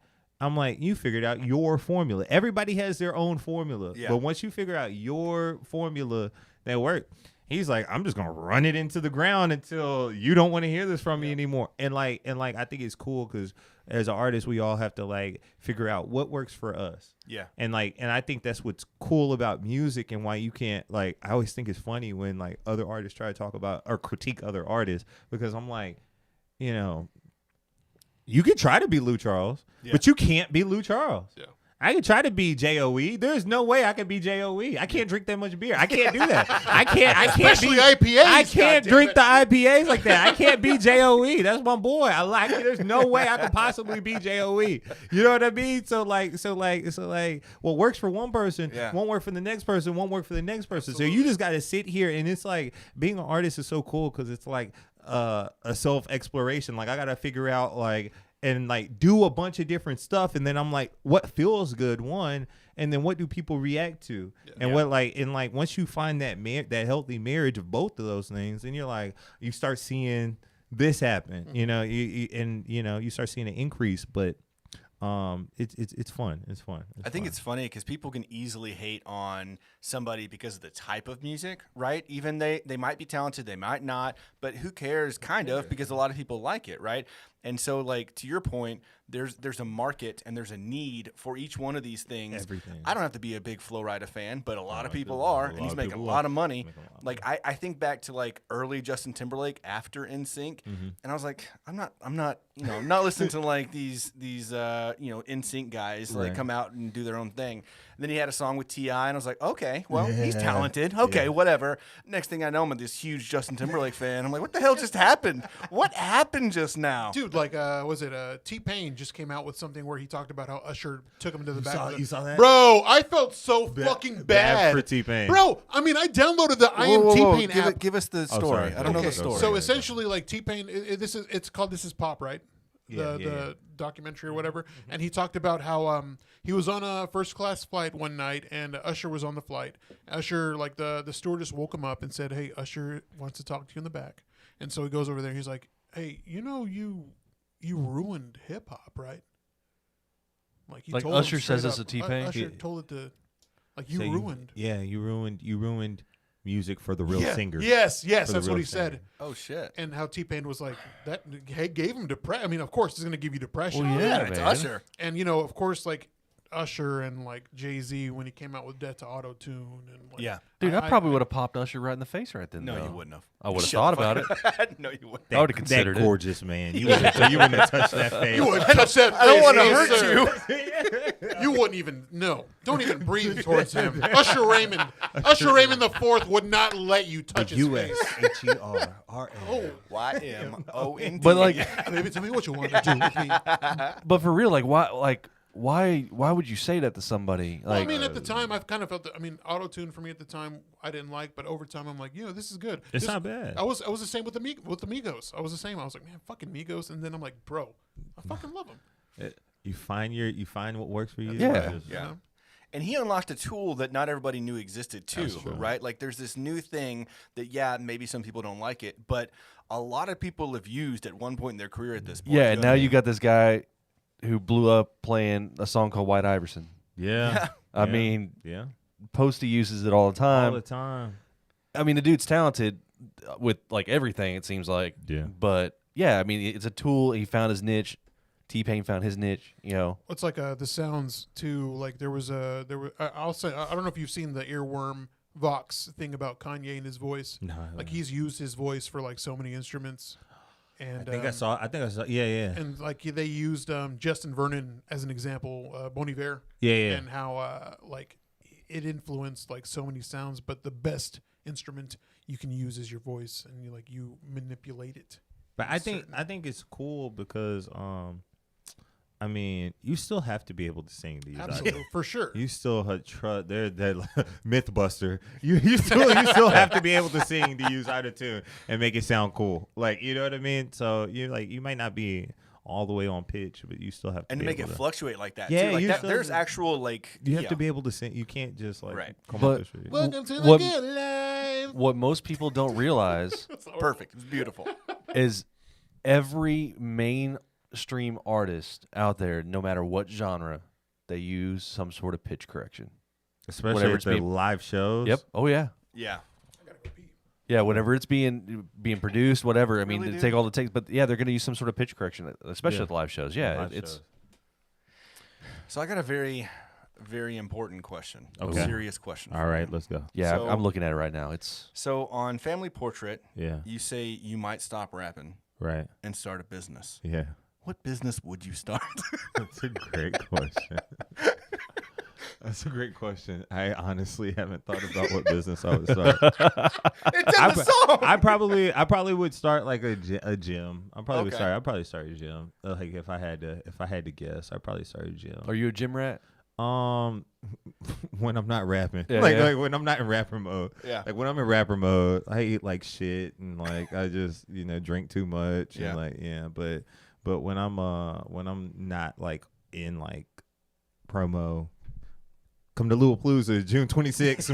you figured out your formula. Everybody has their own formula. Yeah. But once you figure out your formula that works, he's like, I'm just gonna run it into the ground until you don't want to hear this from me anymore. And like I think it's cool because as an artist, we all have to like figure out what works for us. Yeah. And I think that's what's cool about music, and why you can't, like, I always think it's funny when like other artists try to talk about or critique other artists, because I'm like, you know, you can try to be Lou Charles, but you can't be Lou Charles. Yeah. I can try to be J.O.E. There's no way I can be J.O.E. I can't drink that much beer. I can't do that. I can't especially be IPAs. I can't drink the IPAs like that. I can't be J.O.E. That's my boy. I like it. There's no way I could possibly be J.O.E. You know what I mean? So what works for one person won't work for the next person, won't work for the next person. Absolutely. So you just got to sit here, and it's like being an artist is so cool because it's like a self-exploration. Like I got to figure out like, and like do a bunch of different stuff, and then I'm like, what feels good, one, and then what do people react to, and what like once you find that that healthy marriage of both of those things, then you're like, you start seeing this happen, you know, you start seeing an increase, but it's fun. I think it's funny because people can easily hate on somebody because of the type of music, right? Even they might be talented, they might not, but who cares, kind of, because a lot of people like it, right? And so, like, to your point, there's a market and there's a need for each one of these things. Everything. I don't have to be a big Flo Rida fan, but a lot of people are, and he's making a lot of money. Like, I think back to like early Justin Timberlake after NSYNC, and I was like, I'm not listening to like these NSYNC guys like come out and do their own thing. And then he had a song with T.I., and I was like, okay, well, he's talented. Okay, whatever. Next thing I know, I'm this huge Justin Timberlake fan. I'm like, what the hell just happened? What happened just now? Dude, like, was it T-Pain just came out with something where he talked about how Usher took him to the back. You saw that? Bro, I felt so fucking bad for T-Pain. Bro, I mean, I downloaded the I Am T-Pain app. Give us the story. I don't know the story. So essentially, like, T-Pain, it's called This Is Pop, right? The documentary or whatever, and he talked about how he was on a first class flight one night, and Usher was on the flight. Usher, like, the stewardess woke him up and said, "Hey, Usher wants to talk to you in the back." And so he goes over there. He's like, "Hey, you know you ruined hip hop, right?" Like, like Usher says this to T-Pain. Usher told it to, like, you ruined. You ruined music for the real singer. Yes, that's what he said. Oh shit! And how T-Pain was like, that gave him depression. I mean, of course, it's going to give you depression. Well, yeah, it's Usher. And of course, like, Usher and like Jay-Z when he came out with Death to Auto Tune and like, Yeah. Dude, I probably would have popped Usher right in the face right then. No, though. you wouldn't have. I would have Shut thought the about fuck it. up. No, you wouldn't. I would have considered that it. gorgeous man. You wouldn't have touched that face. You wouldn't touch that face. I don't want to no, hurt sir. you. You wouldn't even don't even breathe towards him. Usher Raymond the fourth would not let you touch his face. USHERRA. Oh, YMONT. But like, baby, tell me what you want to do with me. but for real, why would you say that to somebody? Well, I Like, mean, at the time, I've kind of felt that. I mean, auto tune for me at the time, I didn't like, but over time, I'm like, this is good. It's not bad. I was the same with the Migos. I was the same. I was like, man, fucking Migos, and then I'm like, bro, I fucking love them. You find what works for you. Yeah. Yeah. And he unlocked a tool that not everybody knew existed too, right? Like there's this new thing that, maybe some people don't like it, but a lot of people have used at one point in their career at this point. yeah, and now you got this guy who blew up playing a song called White Iverson. Yeah. I mean, yeah. Posty uses it all the time. All the time. I mean, the dude's talented with like everything, it seems like. Yeah. But yeah, I mean, it's a tool. He found his niche. T-Pain found his niche, It's like the sounds too. Like I'll say, I don't know if you've seen the earworm Vox thing about Kanye and his voice. No. Like he's used his voice for like so many instruments. And I think I saw. Yeah. And like they used Justin Vernon as an example, Bon Iver. Yeah. And how like it influenced like so many sounds, but the best instrument you can use is your voice, and you manipulate it. But I think it's cool because I mean, you still have to be able to sing these. Absolutely, for sure. You still they're Mythbuster. You still have to be able to sing to use auto tune and make it sound cool. Like, you know what I mean? So you might not be all the way on pitch, but you still have to make it fluctuate like that. Yeah, too. Like you that, still there's do. actual you have to be able to sing. You can't just come But up with shit. Welcome to What- the good life. what most people don't realize perfect. It's beautiful. is every mainstream artist out there, no matter what genre, they use some sort of pitch correction. Especially whenever at it's their being- live shows. Yep. Oh yeah. Yeah. Yeah. Whenever it's being produced, whatever. I mean, Really, to dude? take all the takes, but yeah, they're going to use some sort of pitch correction, especially Yeah. at the live shows. Yeah, Live it's shows. So I got a very, very important question. Okay. A serious question. All right, let's go. yeah. So- I'm looking at it right now. It's So on Family Portrait, Yeah. you say you might stop rapping Right. and start a business. Yeah. What business would you start? That's a great question. That's a great question. I honestly haven't thought about what business I would start. It's in the song. I probably would start like a gym. I'd probably Okay. I'd probably start a gym. Like if I had to guess, I'd probably start a gym. are you a gym rat? When I'm not rapping, Yeah, like yeah. when I'm not in rapper mode. Yeah. Like when I'm in rapper mode, I eat like shit and like I just drink too much Yeah. and like but when I'm not like in like promo. Come to Louisville June 26th.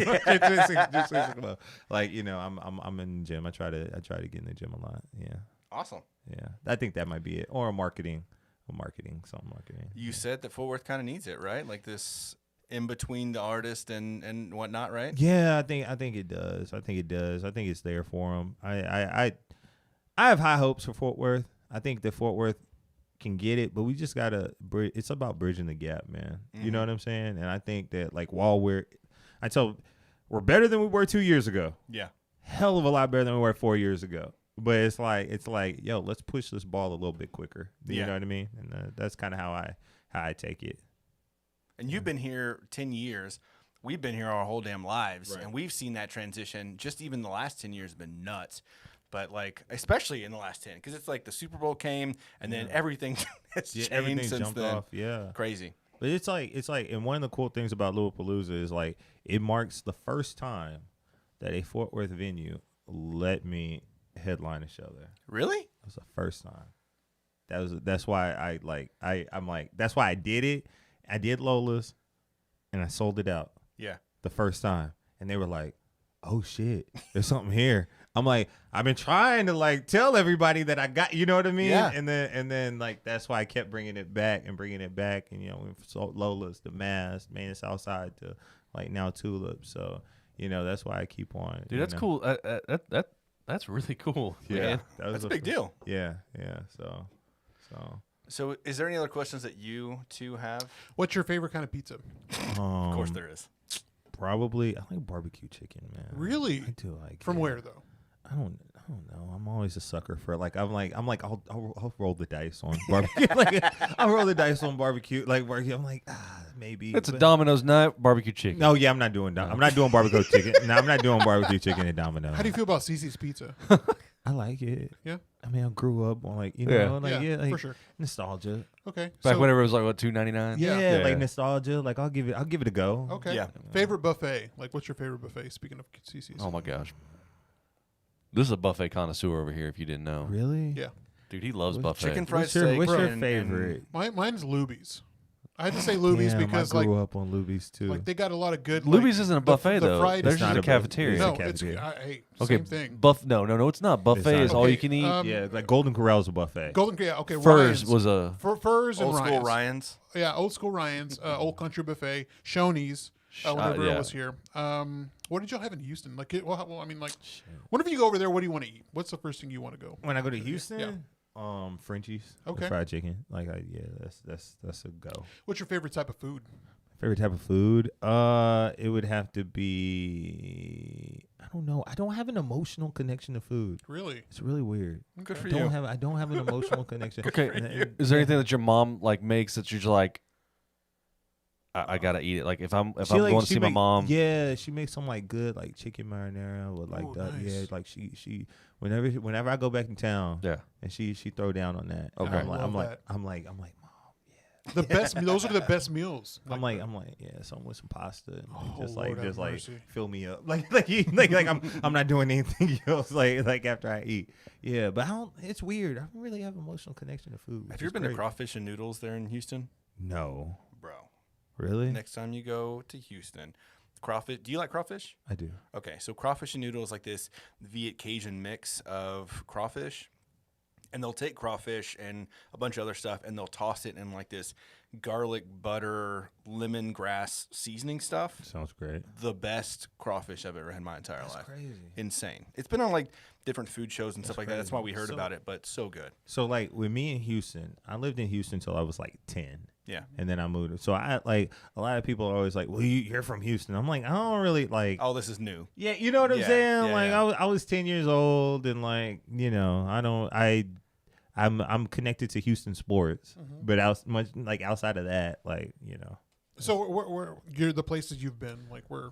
Like I'm in the gym. I try to get in the gym a lot. Yeah, Awesome. yeah. I think that might be it, or marketing. You said that Fort Worth kind of needs it, right? Like this in between the artist and whatnot, right? Yeah, I think it does. I think it's there for them. I have high hopes for Fort Worth. I think that Fort Worth can get it, but we just gotta. It's about bridging the gap, man. You know what I'm saying? And I think that like while we're better than we were 2 years ago. Yeah. Hell of a lot better than we were 4 years ago. But it's like, yo, let's push this ball a little bit quicker. You know what I mean? And that's kind of how I take it. And you've been here 10 years. We've been here our whole damn lives, Right. and we've seen that transition. Just even the last 10 years have been nuts. But like, especially in the last 10, because it's like the Super Bowl came, and then everything has changed everything since jumped then. off. Yeah. Crazy. But it's like, and one of the cool things about Louisville is like, it marks the first time that a Fort Worth venue let me headline a show there. Really? It was the first time. That's why that's why I did it. I did Lola's, and I sold it out Yeah. the first time, and they were like, "Oh shit, there's something here." I'm like, I've been trying to like tell everybody that I got, you know what I mean? Yeah. And then like that's why I kept bringing it back, and we sold Lola's, the Mass, Main Southside to like now Tulip. So that's why I keep on. Dude, that's cool. That's really cool. Yeah, man. That's a big deal. Yeah. So, is there any other questions that you two have? What's your favorite kind of pizza? Of course, there is. Probably, I like barbecue chicken, man. Really? I do like. From where though? I don't know. I'm always a sucker for I'll roll the dice on barbecue. I'll roll the dice on barbecue. Barbecue. I'm like, maybe. It's a Domino's night barbecue chicken. No, yeah, I'm not doing barbecue chicken. No, I'm not doing barbecue chicken at Domino's. How do you feel about Cece's Pizza? I like it. Yeah. I mean, I grew up on for sure. Nostalgia. Okay. Back whenever it was like what, $2.99? Yeah, like nostalgia. Like I'll give it a go. Okay. Yeah. Favorite buffet? Like, what's your favorite buffet? Speaking of Cece's. Oh my gosh. This is a buffet connoisseur over here. If you didn't know, Really? Yeah. dude, he loves buffet. Chicken fried What's your steak. favorite? Mine's Luby's. I had to say Luby's because I grew up on Luby's too. like they got a lot of good. Luby's isn't a buffet the though. fried- There's It's just not a a bu- cafeteria. it's No, a cafeteria. hey, Okay, same thing. No, it's not. Buffet not is a all buffet. you can eat. Yeah, like Golden Corral's a buffet. Golden, yeah, okay. Furs Ryan's. was a Furs and Old school Ryan's. Ryan's. Yeah, old school Ryan's, Old Country Buffet, Shoney's. Whenever yeah. it was here. What did y'all have in Houston? Like, I mean, like, whenever you go over there, what do you want to eat? What's the first thing you want to go? When I go to Houston, Yeah. Frenchies. Okay. Fried chicken. That's a go. What's your favorite type of food? Favorite type of food? It would have to be. I don't know. I don't have an emotional connection to food. Really? It's really weird. Good for I don't you. have. I don't have an emotional connection. okay. Is there anything that your mom like makes that you're just like, I gotta eat it? Like if I'm going to see my mom. Yeah, she makes some like good like chicken marinara with like Ooh, that. nice. Yeah, like she whenever I go back in town. Yeah. And she throw down on that. Okay. And I'm Love like, that. Mom, yeah. The best. Those are the best meals. I'm like, yeah, something with some pasta and Oh, just Lord like have mercy. fill me up. Like I'm not doing anything else like after I eat. Yeah, but it's weird. I don't really have emotional connection to food. Have you ever been to Crawfish and Noodles there in Houston? No. Bro. Really? Next time you go to Houston, crawfish. Do you like crawfish? I do. Okay, so crawfish and noodle is like this Viet Cajun mix of crawfish. And they'll take crawfish and a bunch of other stuff and they'll toss it in like this garlic, butter, lemongrass seasoning stuff. Sounds great. The best crawfish I've ever had in my entire life. Crazy. Insane. It's been on like different food shows and stuff like that. That's why we heard So- about it, but so good. So like with me in Houston, I lived in Houston till I was like 10. Yeah. And then I moved. So I like a lot of people are always like, "Well, you're from Houston." I'm like, I don't really like. Oh, this is new. Yeah, you know what I'm Yeah, saying? yeah, Like yeah. I was 10 years old and like, I'm connected to Houston sports, but outside of that, like, So, where you're the places you've been? Like, where?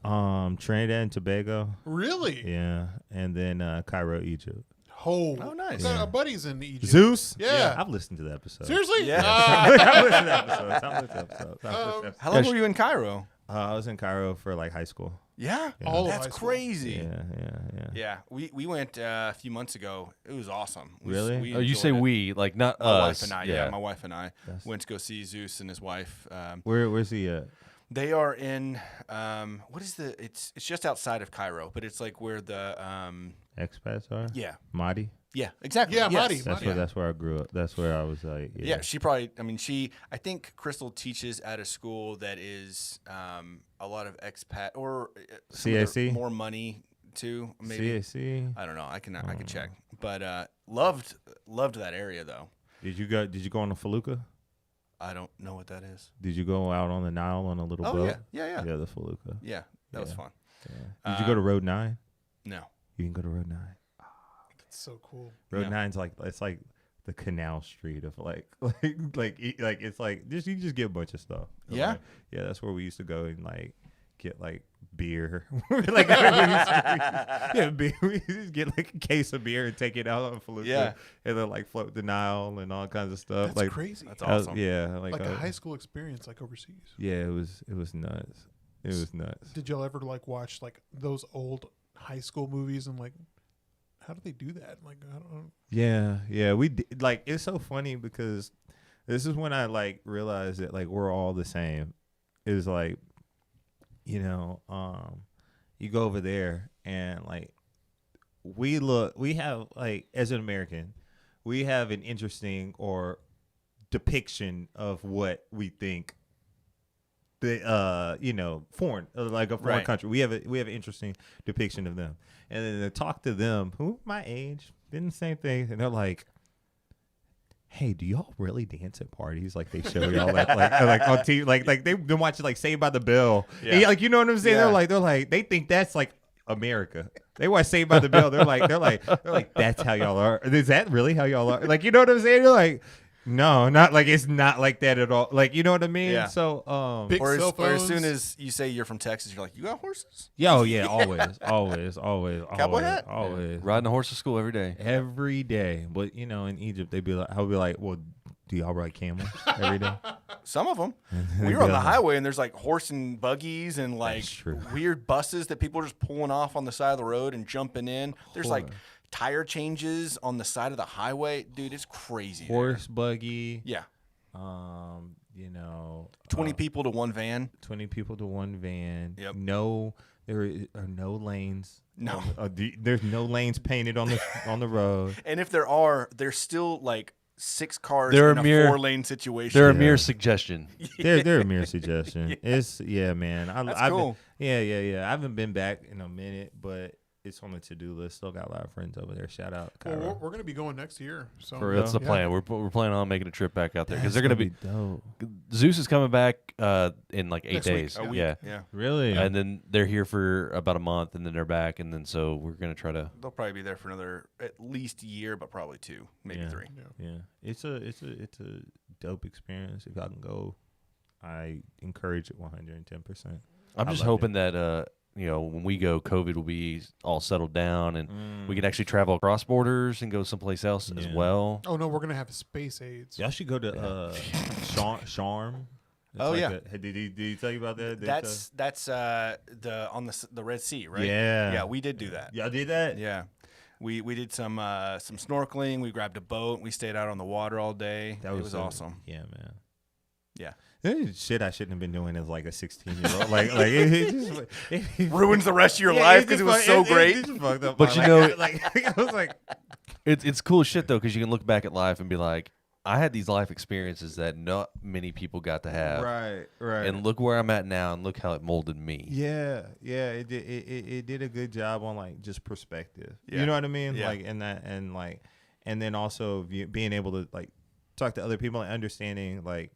Trinidad and Tobago. Really? Yeah. And then Cairo, Egypt. Oh, nice. Our buddies in Egypt. Zeus? Yeah. I've listened to the episode. Seriously? Yeah. I've listened to episodes. How long were you in Cairo? I was in Cairo for like high school. Yeah. All of That's high school. crazy. Yeah. Yeah, we went a few months ago. It was awesome. Really? We Oh, you enjoyed say it. we, like not My us. wife and I. Yeah, my wife and I went to go see Zeus and his wife. Where's he at? They are in what is the? It's just outside of Cairo, but it's like where the Expats are? yeah Mahdi? yeah exactly Yeah, yes. Mahdi. That's where I grew up. That's where I was like, Yeah, she probably. I mean, I think Crystal teaches at a school that is a lot of expat or some of their CAC? more money too. Maybe CAC. I don't know. I could check, but loved that area though. Did you go on a felucca? I don't know what that is. Did you go out on the Nile on a little Oh boat? yeah. Yeah, the felucca. Yeah, that was Yeah. fun. Yeah. Did you go to Road 9? No. You can go to Road 9. That's so cool. Road No. 9's like it's like the canal street of like it's like you just get a bunch of stuff. Yeah? Like, yeah, that's where we used to go and like get like beer. Yeah, beer. We just get like a case of beer and take it out on Felucca. Yeah. And then like float the Nile and all kinds of stuff. That's like crazy. That's awesome. yeah, Like a high school experience, like overseas. Yeah, it was nuts. It was nuts. Did y'all ever like watch like those old high school movies and like, how do they do that? Like, I don't know. Yeah, we did, like it's so funny because this is when I like realized that like we're all the same. It's like, you go over there and like we have like as an American, we have an interesting or depiction of what we think the foreign like a foreign Right. country. We have an interesting depiction of them. And then to talk to them who my age did the same thing and they're like, hey, do y'all really dance at parties? Like they show y'all that like on TV, like they've been watching like Saved by the Bell. Yeah. And, like, you know what I'm saying? Yeah. They're like they think that's like America. They watch Saved by the Bell. They're like that's how y'all are. Is that really how y'all are? Like, you know what I'm saying? You're like, no, not like it's not like that at all. Like, you know what I mean? Yeah. So Big or cell as soon phones. as you say you're from Texas, you're like, you got horses? yeah, always. Cowboy hat? Always. Riding a horse to school every day. Every day. But you know, in Egypt I'll be like, well, do y'all ride camels every day? Some of them. We were on the highway, and there's like horse and buggies and like weird buses that people are just pulling off on the side of the road and jumping in. There's like tire changes on the side of the highway. Dude, it's crazy. Horse buggy. Yeah. You know, 20 people to one van. 20 people to one van. Yep. No, there are no lanes. No. There's no lanes painted on the road. And if there are, there's still like 6 cars They're in a 4-lane situation. They're a mere suggestion. They're a mere suggestion. It's man. That's cool. Yeah. I haven't been back in a minute, but it's on the to-do list. Still got a lot of friends over there. Shout out Cairo. Well, we're going to be going next year. So That's the plan. We're planning on making a trip back out there because they're going to be dope. Zeus is coming back in like 8 Next week. days. A week. Yeah. Really? And then they're here for about a month, and then they're back, and then so we're gonna try to. They'll probably be there for another at least year, but probably 2, maybe 3. Yeah. It's a dope experience. If I can go, I encourage it 110%. I'm just hoping that when we go, COVID will be all settled down, and we can actually travel across borders and go someplace else as well. Oh no, we're going to have space aids. Y'all should go to Sharm. Oh, yeah. Did he tell you about that? That's the Red Sea, right? Yeah. Yeah, we did do that. Y'all did that? Yeah. We did some snorkeling. We grabbed a boat. We stayed out on the water all day. It was awesome. Yeah, man. Yeah. Shit I shouldn't have been doing as like a 16-year-old. like it Ruins the rest of your life because it was so great. It just fucked up. But my you know, life. I was like, it's cool shit though, because you can look back at life and be like, I had these life experiences that not many people got to have. right. And look where I'm at now, and look how it molded me. Yeah. It did a good job on like just perspective. Yeah. You know what I mean? Yeah. Like and then also being able to like talk to other people and understanding like,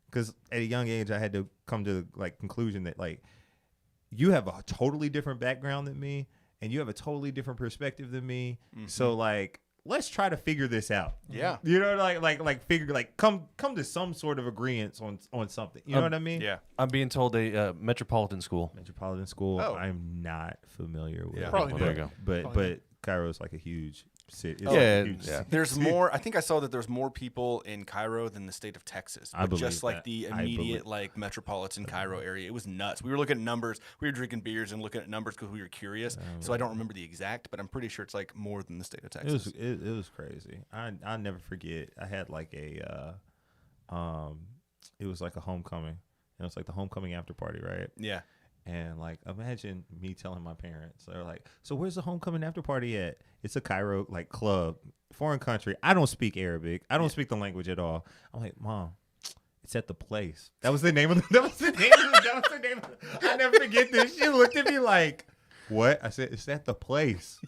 because at a young age I had to come to the like conclusion that like you have a totally different background than me, and you have a totally different perspective than me. Mm-hmm. So like, let's try to figure this out. Yeah. You know, like figure like come to some sort of agreement on something. You know what I mean? Yeah. I'm being told a metropolitan school. Metropolitan school. Oh. I'm not familiar with. Yeah. Probably Well, there you go. But Cairo's like a huge city. It's Yeah, like a huge yeah. city. There's more. I think I saw that there's more people in Cairo than the state of Texas. I believe just like that. the I immediate believe- like metropolitan Cairo area. It was nuts. We were looking at numbers. We were drinking beers and looking at numbers because we were curious. So I don't remember the exact, but I'm pretty sure it's like more than the state of Texas. It was crazy. I'll never forget. I had like a it was like a homecoming. It was like the homecoming after party, right? Yeah. And like, imagine me telling my parents, they're like, "So where's the homecoming after party at?" It's a Cairo like club, foreign country. I don't speak Arabic. I don't speak the language at all. I'm like, "Mom, it's at the place." That was the name of the. I never forget this. She looked at me like, "What?" I said, "It's at the place."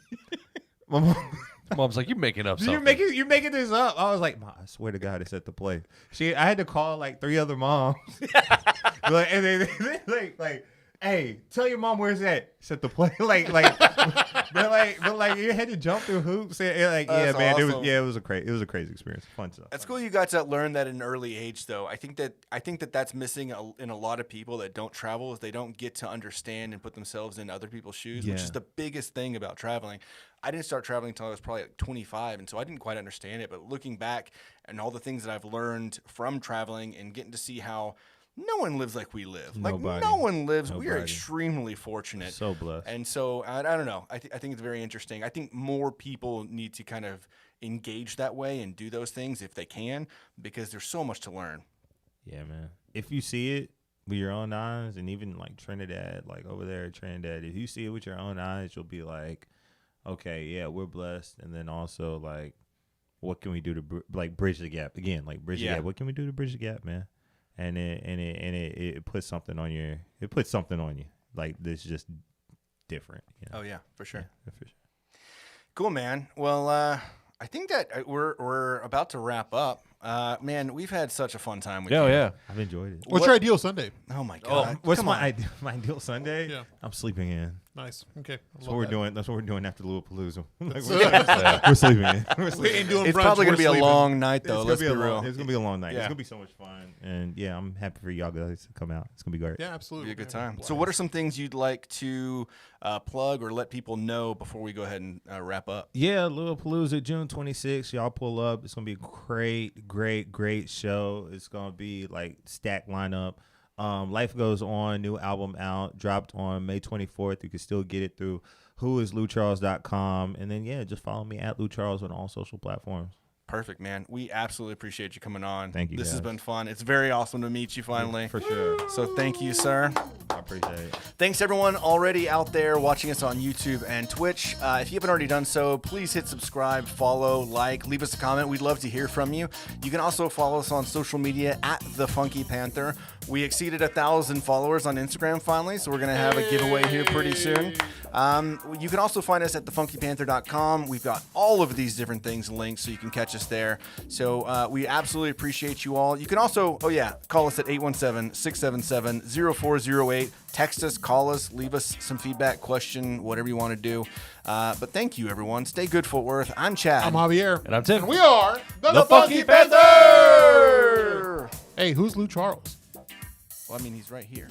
My mom. Mom's like, "You're making up something." You're making this up. I was like, "Mom, I swear to God, it's at the place." I had to call like 3 other moms. Like, and they like, "Hey, tell your mom where it's at." It's at the place. but you had to jump through hoops. And, like, That's man, awesome. it was a crazy experience. Fun stuff. That's cool. You got to learn that at an early age, though. I think that that's missing in a lot of people that don't travel. Is they don't get to understand and put themselves in other people's shoes, which is the biggest thing about traveling. I didn't start traveling until I was probably like 25, and so I didn't quite understand it. But looking back and all the things that I've learned from traveling and getting to see how no one lives like we live. Nobody. Like no one lives. We are Nobody. extremely fortunate. So blessed. And so I don't know. I think it's very interesting. I think more people need to kind of engage that way and do those things if they can, because there's so much to learn. Yeah, man. If you see it with your own eyes, and even like Trinidad, like over there at Trinidad, if you see it with your own eyes, you'll be like, okay, yeah, we're blessed. And then also like, what can we do to bridge the gap again? Like bridge the gap. What can we do to bridge the gap, man? And it puts something on you. It puts something on you. Like this, just different. You know? Oh yeah, for sure. Yeah, for sure. Cool, man. Well, I think that we're about to wrap up. Man, we've had such a fun time with Oh, you. yeah. I've enjoyed it. What's your ideal Sunday? Oh my God. What's Come my on. my ideal Sunday? Yeah. I'm sleeping in. Nice. Okay. That's what we're doing. That's what we're doing after Louisville. Like, Yeah. we're sleeping in. We ain't doing It's brunch, probably we're gonna be a sleeping. long night though. It's Let's gonna be be a real. long, it's gonna be a long night. Yeah. It's gonna be so much fun, and yeah, I'm happy for y'all guys to come out. It's gonna be great. Yeah, absolutely. Be a good Yeah, time. blast. So, what are some things you'd like to plug or let people know before we go ahead and wrap up? Yeah, Louisville June 26th. Y'all pull up. It's gonna be a great show. It's gonna be like stacked lineup. Life Goes On, new album out, dropped on May 24th. You can still get it through whoisloucharles.com. And then, yeah, just follow me at Lou Charles on all social platforms. Perfect, man. We absolutely appreciate you coming on. Thank you, This has guys. been fun. It's very awesome to meet you finally. For sure. So thank you, sir. I appreciate it. Thanks, everyone already out there watching us on YouTube and Twitch. If you haven't already done so, please hit subscribe, follow, like, leave us a comment. We'd love to hear from you. You can also follow us on social media at The Funky Panther. We exceeded 1,000 followers on Instagram finally, so we're going to have a giveaway here pretty soon. You can also find us at thefunkypanther.com. We've got all of these different things linked, so you can catch us there. So we absolutely appreciate you all. You can also, call us at 817-677-0408. Text us, call us, leave us some feedback, question, whatever you want to do. But thank you, everyone. Stay good, Fort Worth. I'm Chad. I'm Javier. And I'm Tim. And we are the Funky Panther! Hey, who's Lou Charles? Well, I mean, he's right here.